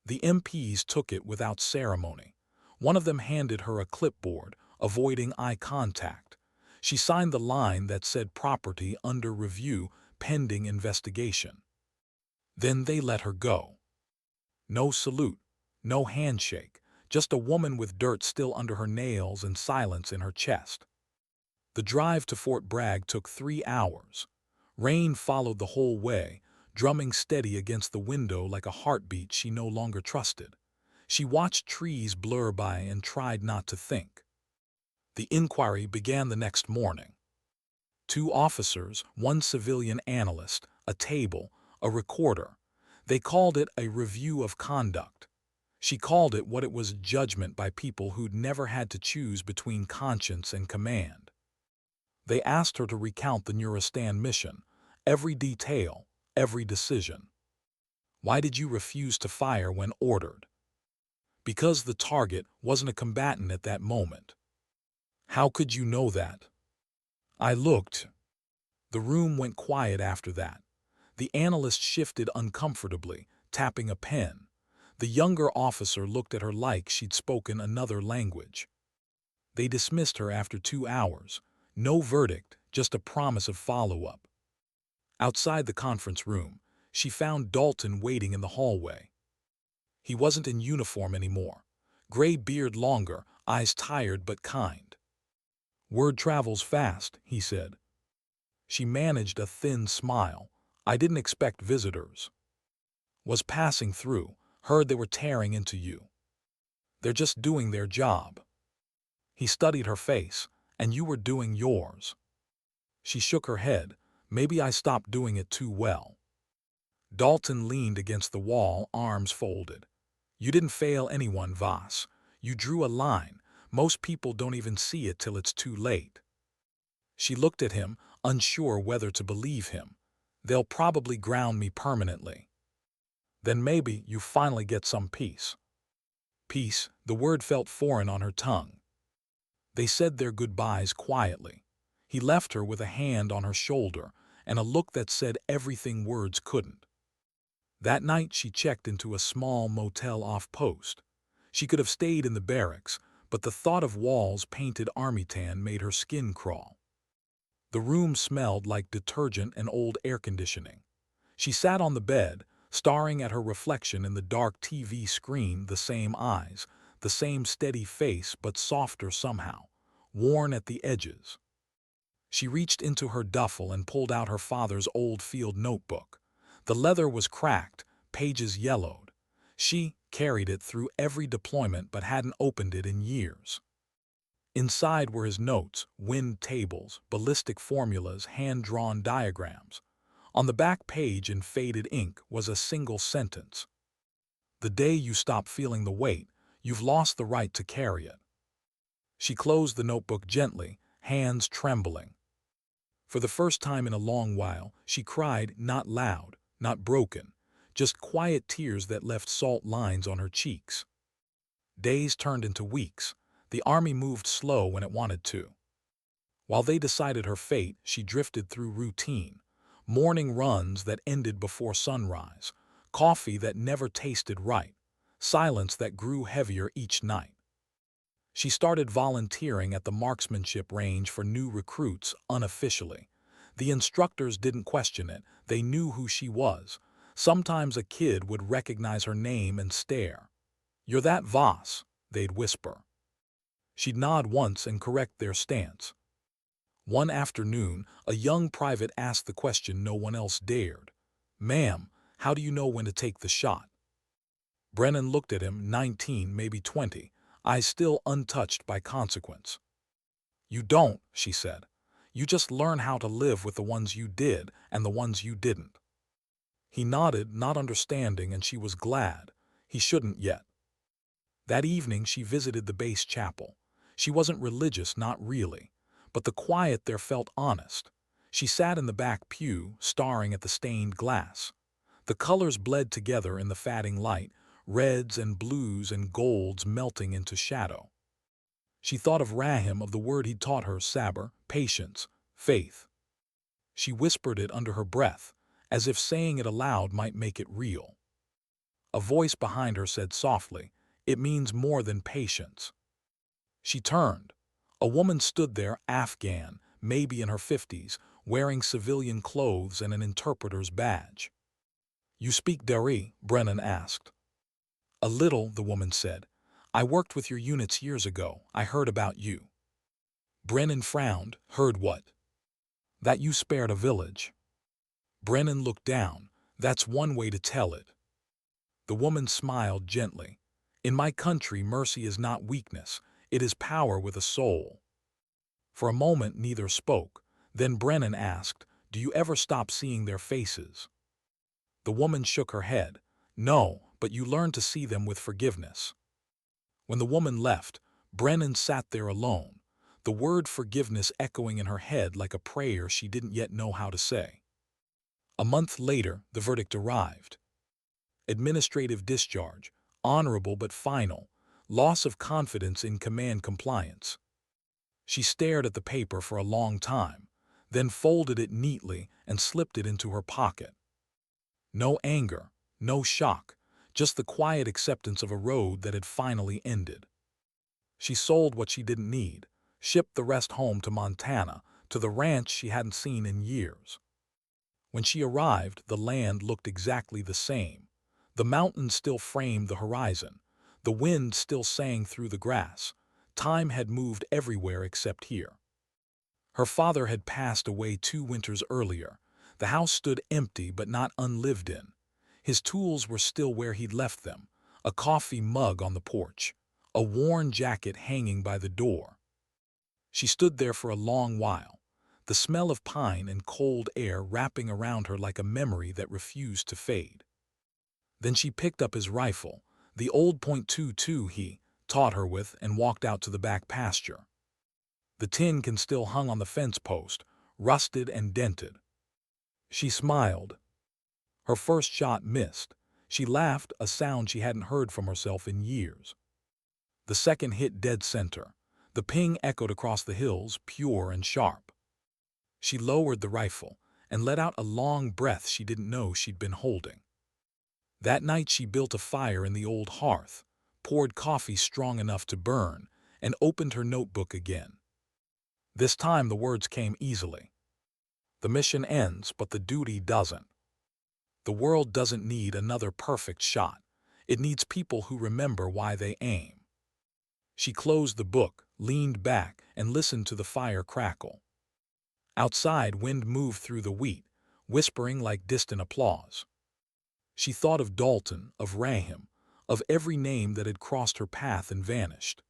The MPs took it without ceremony. One of them handed her a clipboard, avoiding eye contact. She signed the line that said property under review, pending investigation. Then they let her go. No salute, no handshake, just a woman with dirt still under her nails and silence in her chest. The drive to Fort Bragg took 3 hours. Rain followed the whole way, drumming steady against the window like a heartbeat she no longer trusted. She watched trees blur by and tried not to think. The inquiry began the next morning. 2 officers, 1 civilian analyst, a table, a recorder. They called it a review of conduct. She called it what it was, judgment by people who'd never had to choose between conscience and command. They asked her to recount the Nuristan mission, every detail, every decision. Why did you refuse to fire when ordered? Because the target wasn't a combatant at that moment. How could you know that? I looked. The room went quiet after that. The analyst shifted uncomfortably, tapping a pen. The younger officer looked at her like she'd spoken another language. They dismissed her after 2 hours. No verdict, just a promise of follow-up. Outside the conference room, she found Dalton waiting in the hallway. He wasn't in uniform anymore. Gray beard longer, eyes tired but kind. Word travels fast, he said. She managed a thin smile. I didn't expect visitors. Was passing through, heard they were tearing into you. They're just doing their job. He studied her face, and you were doing yours. She shook her head. Maybe I stopped doing it too well. Dalton leaned against the wall, arms folded. You didn't fail anyone, Voss. You drew a line. Most people don't even see it till it's too late. She looked at him, unsure whether to believe him. They'll probably ground me permanently. Then maybe you finally get some peace. Peace, the word felt foreign on her tongue. They said their goodbyes quietly. He left her with a hand on her shoulder and a look that said everything words couldn't. That night she checked into a small motel off post. She could have stayed in the barracks, but the thought of walls painted army tan made her skin crawl. The room smelled like detergent and old air conditioning. She sat on the bed, staring at her reflection in the dark TV screen, the same eyes, the same steady face but softer somehow, worn at the edges. She reached into her duffel and pulled out her father's old field notebook. The leather was cracked, pages yellowed. She carried it through every deployment but hadn't opened it in years. Inside were his notes, wind tables, ballistic formulas, hand-drawn diagrams. On the back page in faded ink was a single sentence. The day you stop feeling the weight, you've lost the right to carry it. She closed the notebook gently, hands trembling. For the first time in a long while, she cried, not loud, not broken, just quiet tears that left salt lines on her cheeks. Days turned into weeks. The army moved slow when it wanted to. While they decided her fate, she drifted through routine. Morning runs that ended before sunrise, coffee that never tasted right, silence that grew heavier each night. She started volunteering at the marksmanship range for new recruits unofficially. The instructors didn't question it. They knew who she was. Sometimes a kid would recognize her name and stare. "You're that Voss," they'd whisper. She'd nod once and correct their stance. One afternoon, a young private asked the question no one else dared. "Ma'am, how do you know when to take the shot?" Brennan looked at him, 19, maybe 20, eyes still untouched by consequence. "You don't," she said. "You just learn how to live with the ones you did and the ones you didn't." He nodded, not understanding, and she was glad. He shouldn't yet. That evening she visited the base chapel. She wasn't religious, not really, but the quiet there felt honest. She sat in the back pew, staring at the stained glass. The colors bled together in the fading light, reds and blues and golds melting into shadow. She thought of Rahim, of the word he'd taught her, sabr, patience, faith. She whispered it under her breath, as if saying it aloud might make it real. A voice behind her said softly, "It means more than patience." She turned. A woman stood there, Afghan, maybe in her 50s, wearing civilian clothes and an interpreter's badge. "You speak Dari?" Brennan asked. "A little," the woman said. "I worked with your units years ago. I heard about you." Brennan frowned. "Heard what?" "That you spared a village." Brennan looked down. "That's one way to tell it." The woman smiled gently. "In my country, mercy is not weakness. It is power with a soul." For a moment neither spoke. Then Brennan asked, "Do you ever stop seeing their faces?" The woman shook her head. "No, but you learn to see them with forgiveness." When the woman left, Brennan sat there alone, the word forgiveness echoing in her head like a prayer she didn't yet know how to say. A month later, the verdict arrived. Administrative discharge, honorable but final, loss of confidence in command compliance. She stared at the paper for a long time, then folded it neatly and slipped it into her pocket. No anger, no shock, just the quiet acceptance of a road that had finally ended. She sold what she didn't need, shipped the rest home to Montana, to the ranch she hadn't seen in years. When she arrived, the land looked exactly the same. The mountains still framed the horizon. The wind still sang through the grass. Time had moved everywhere except here. Her father had passed away 2 winters earlier. The house stood empty but not unlived in. His tools were still where he'd left them, a coffee mug on the porch, a worn jacket hanging by the door. She stood there for a long while, the smell of pine and cold air wrapping around her like a memory that refused to fade. Then she picked up his rifle, the old .22 he taught her with, and walked out to the back pasture. The tin can still hung on the fence post, rusted and dented. She smiled. Her first shot missed. She laughed, a sound she hadn't heard from herself in years. The second hit dead center. The ping echoed across the hills, pure and sharp. She lowered the rifle and let out a long breath she didn't know she'd been holding. That night she built a fire in the old hearth, poured coffee strong enough to burn, and opened her notebook again. This time the words came easily. "The mission ends, but the duty doesn't. The world doesn't need another perfect shot. It needs people who remember why they aim." She closed the book, leaned back, and listened to the fire crackle. Outside, wind moved through the wheat, whispering like distant applause. She thought of Dalton, of Rahim, of every name that had crossed her path and vanished.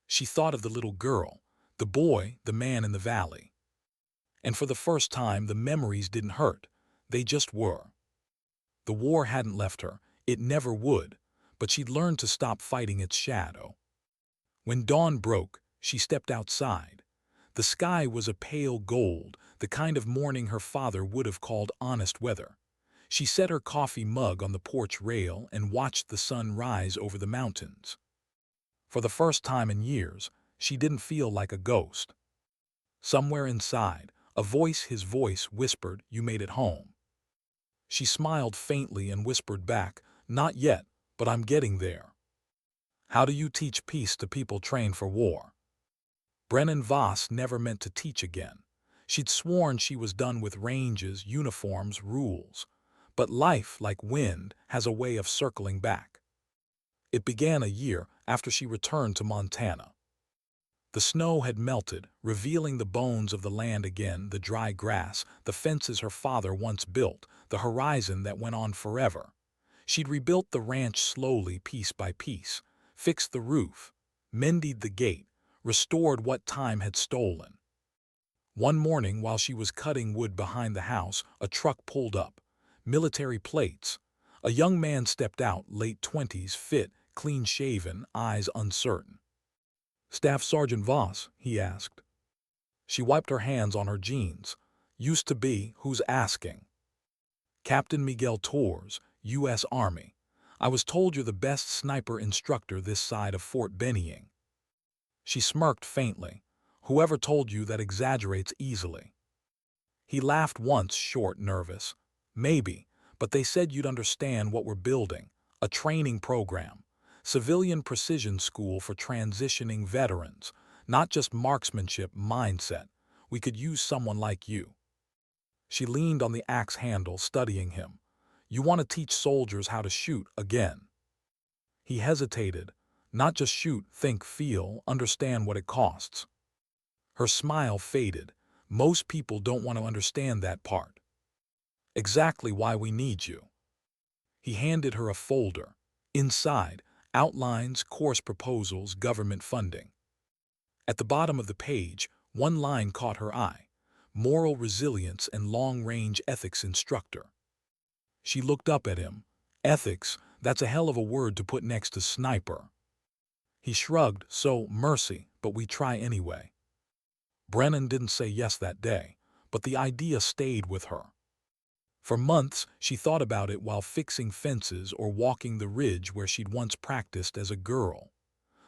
She thought of the little girl, the boy, the man in the valley. And for the first time, the memories didn't hurt. They just were. The war hadn't left her. It never would. But she'd learned to stop fighting its shadow. When dawn broke, she stepped outside. The sky was a pale gold, the kind of morning her father would have called honest weather. She set her coffee mug on the porch rail and watched the sun rise over the mountains. For the first time in years, she didn't feel like a ghost. Somewhere inside, his voice whispered, "You made it home." She smiled faintly and whispered back, "Not yet, but I'm getting there." How do you teach peace to people trained for war? Brennan Voss never meant to teach again. She'd sworn she was done with ranges, uniforms, rules. But life, like wind, has a way of circling back. It began a year after she returned to Montana. The snow had melted, revealing the bones of the land again, the dry grass, the fences her father once built, the horizon that went on forever. She'd rebuilt the ranch slowly, piece by piece, fixed the roof, mended the gate, restored what time had stolen. One morning, while she was cutting wood behind the house, a truck pulled up. Military plates. A young man stepped out, late 20s, fit, clean-shaven, eyes uncertain. "Staff Sergeant Voss?" he asked. She wiped her hands on her jeans. "Used to be, who's asking?" "Captain Miguel Torres, U.S. Army. I was told you're the best sniper instructor this side of Fort Benning." She smirked faintly. "Whoever told you that exaggerates easily." He laughed once, short, nervous. "Maybe, but they said you'd understand what we're building. A training program. Civilian precision school for transitioning veterans. Not just marksmanship, mindset. We could use someone like you. She leaned on the axe handle, studying him. You want to teach soldiers how to shoot again. He hesitated. Not just shoot, think, feel, understand what it costs. Her smile faded. Most people don't want to understand that part. Exactly why we need you. He handed her a folder. Inside, outlines, course proposals, government funding. At the bottom of the page, one line caught her eye. Moral resilience and long-range ethics instructor. She looked up at him. Ethics, that's a hell of a word to put next to sniper. He shrugged, so mercy, but we try anyway. Brennan didn't say yes that day, but the idea stayed with her. For months, she thought about it while fixing fences or walking the ridge where she'd once practiced as a girl.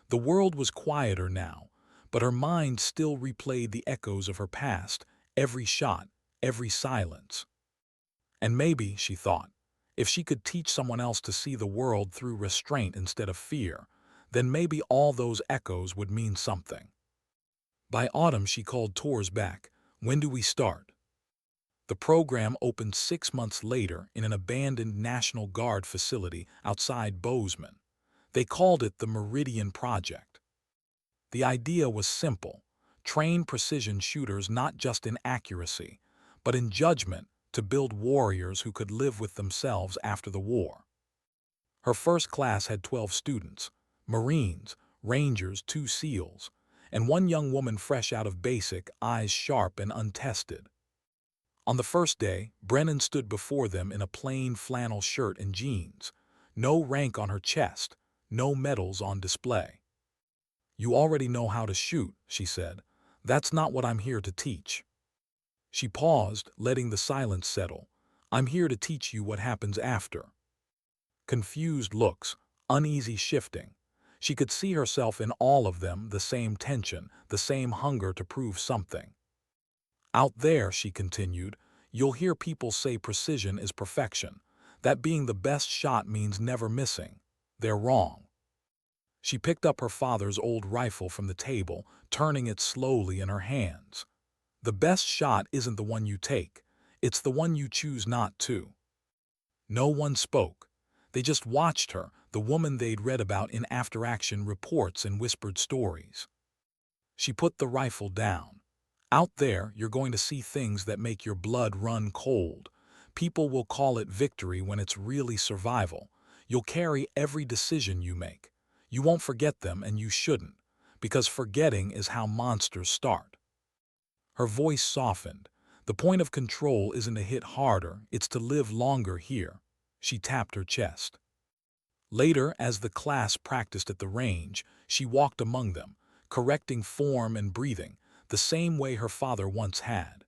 The world was quieter now, but her mind still replayed the echoes of her past, every shot, every silence. And maybe, she thought, if she could teach someone else to see the world through restraint instead of fear, then maybe all those echoes would mean something. By autumn, she called tours back. When do we start? The program opened 6 months later in an abandoned National Guard facility outside Bozeman. They called it the Meridian Project. The idea was simple: train precision shooters not just in accuracy, but in judgment, to build warriors who could live with themselves after the war. Her first class had 12 students: Marines, Rangers, 2 SEALs, and one young woman fresh out of basic, eyes sharp and untested. On the first day, Brennan stood before them in a plain flannel shirt and jeans. No rank on her chest, no medals on display. You already know how to shoot, she said. That's not what I'm here to teach. She paused, letting the silence settle. I'm here to teach you what happens after. Confused looks, uneasy shifting. She could see herself in all of them, the same tension, the same hunger to prove something. Out there, she continued, you'll hear people say precision is perfection, that being the best shot means never missing. They're wrong. She picked up her father's old rifle from the table, turning it slowly in her hands. The best shot isn't the one you take, it's the one you choose not to. No one spoke. They just watched her, the woman they'd read about in after-action reports and whispered stories. She put the rifle down. Out there, you're going to see things that make your blood run cold. People will call it victory when it's really survival. You'll carry every decision you make. You won't forget them, and you shouldn't, because forgetting is how monsters start. Her voice softened. The point of control isn't to hit harder, it's to live longer here. She tapped her chest. Later, as the class practiced at the range, she walked among them, correcting form and breathing, the same way her father once had.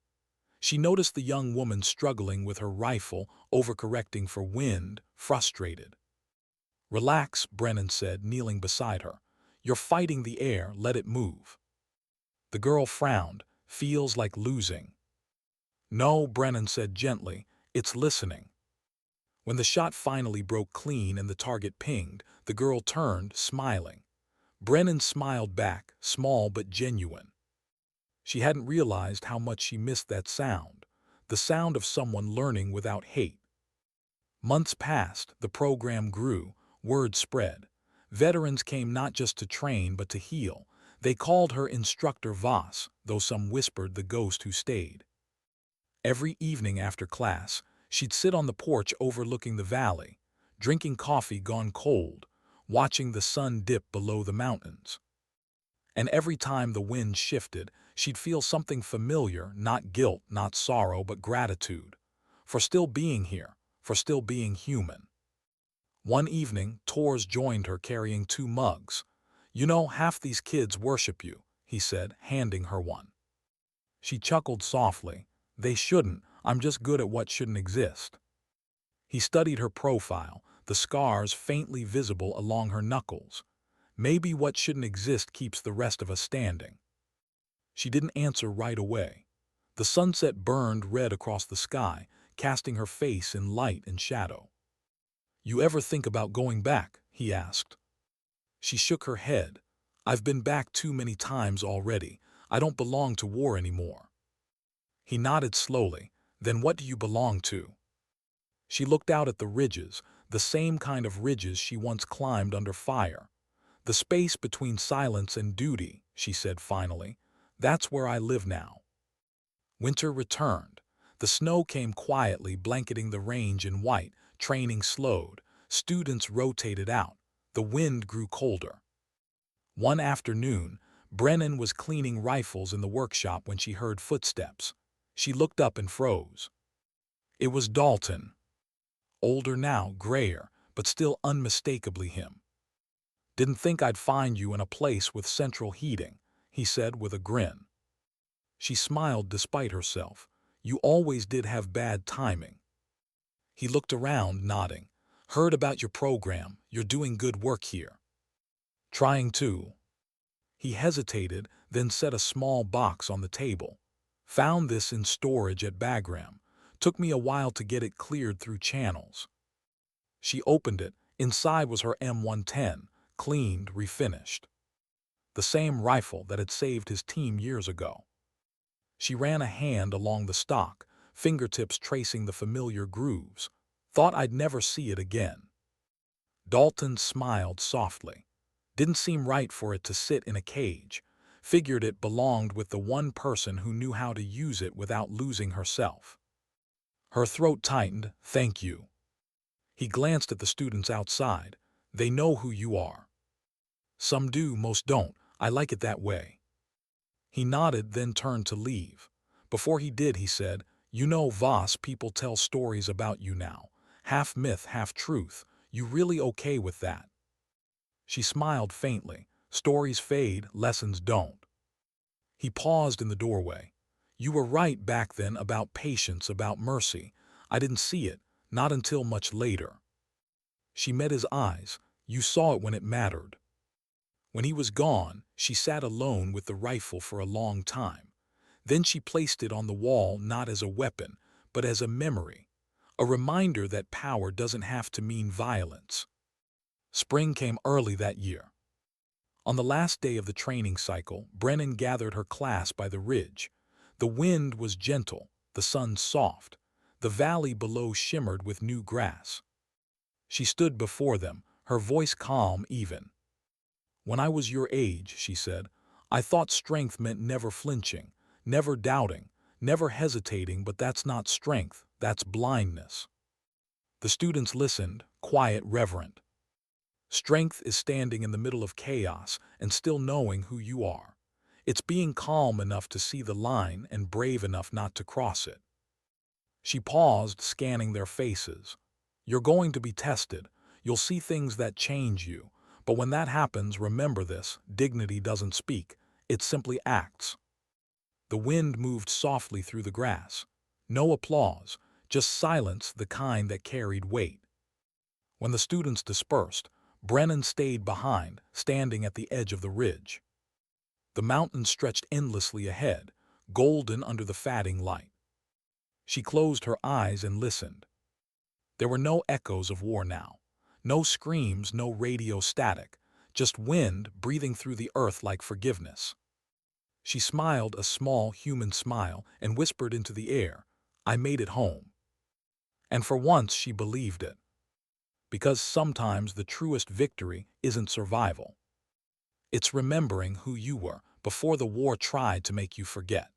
She noticed the young woman struggling with her rifle, overcorrecting for wind, frustrated. Relax, Brennan said, kneeling beside her. You're fighting the air, let it move. The girl frowned. Feels like losing. No, Brennan said gently, it's listening. When the shot finally broke clean and the target pinged, the girl turned, smiling. Brennan smiled back, small but genuine. She hadn't realized how much she missed that sound, the sound of someone learning without hate. Months passed, the program grew, word spread. Veterans came not just to train but to heal. They called her Instructor Voss, though some whispered the ghost who stayed. Every evening after class, she'd sit on the porch overlooking the valley, drinking coffee gone cold, watching the sun dip below the mountains. And every time the wind shifted, she'd feel something familiar, not guilt, not sorrow, but gratitude. For still being here, for still being human. One evening, Tors joined her carrying 2 mugs. You know, half these kids worship you, he said, handing her one. She chuckled softly. They shouldn't, I'm just good at what shouldn't exist. He studied her profile, the scars faintly visible along her knuckles. Maybe what shouldn't exist keeps the rest of us standing. She didn't answer right away. The sunset burned red across the sky, casting her face in light and shadow. You ever think about going back? He asked. She shook her head. I've been back too many times already. I don't belong to war anymore. He nodded slowly. Then what do you belong to? She looked out at the ridges, the same kind of ridges she once climbed under fire. The space between silence and duty, she said finally. That's where I live now. Winter returned. The snow came quietly, blanketing the range in white. Training slowed. Students rotated out. The wind grew colder. One afternoon, Brennan was cleaning rifles in the workshop when she heard footsteps. She looked up and froze. It was Dalton. Older now, grayer, but still unmistakably him. "Didn't think I'd find you in a place with central heating," he said with a grin. She smiled despite herself. "You always did have bad timing." He looked around, nodding. "Heard about your program. You're doing good work here." "Trying to." He hesitated, then set a small box on the table. "Found this in storage at Bagram. Took me a while to get it cleared through channels." She opened it. Inside was her M110, cleaned, refinished. The same rifle that had saved his team years ago. She ran a hand along the stock, fingertips tracing the familiar grooves. "Thought I'd never see it again." Dalton smiled softly. "Didn't seem right for it to sit in a cage. Figured it belonged with the one person who knew how to use it without losing herself." Her throat tightened. "Thank you." He glanced at the students outside. "They know who you are." "Some do, most don't. I like it that way." He nodded, then turned to leave. Before he did, he said, "You know, Voss, people tell stories about you now. Half myth, half truth. You really okay with that?" She smiled faintly. "Stories fade, lessons don't." He paused in the doorway. "You were right back then about patience, about mercy. I didn't see it, not until much later." She met his eyes. "You saw it when it mattered." When he was gone, she sat alone with the rifle for a long time. Then she placed it on the wall not as a weapon, but as a memory, a reminder that power doesn't have to mean violence. Spring came early that year. On the last day of the training cycle, Brennan gathered her class by the ridge. The wind was gentle, the sun soft. The valley below shimmered with new grass. She stood before them, her voice calm, even. "When I was your age," she said, "I thought strength meant never flinching, never doubting, never hesitating, but that's not strength, that's blindness." The students listened, quiet, reverent. "Strength is standing in the middle of chaos and still knowing who you are. It's being calm enough to see the line and brave enough not to cross it." She paused, scanning their faces. "You're going to be tested. You'll see things that change you. But when that happens, remember this: dignity doesn't speak. It simply acts." The wind moved softly through the grass. No applause, just silence, the kind that carried weight. When the students dispersed, Brennan stayed behind, standing at the edge of the ridge. The mountains stretched endlessly ahead, golden under the fading light. She closed her eyes and listened. There were no echoes of war now. No screams, no radio static. Just wind breathing through the earth like forgiveness. She smiled a small human smile and whispered into the air, "I made it home." And for once she believed it. Because sometimes the truest victory isn't survival. It's remembering who you were before the war tried to make you forget.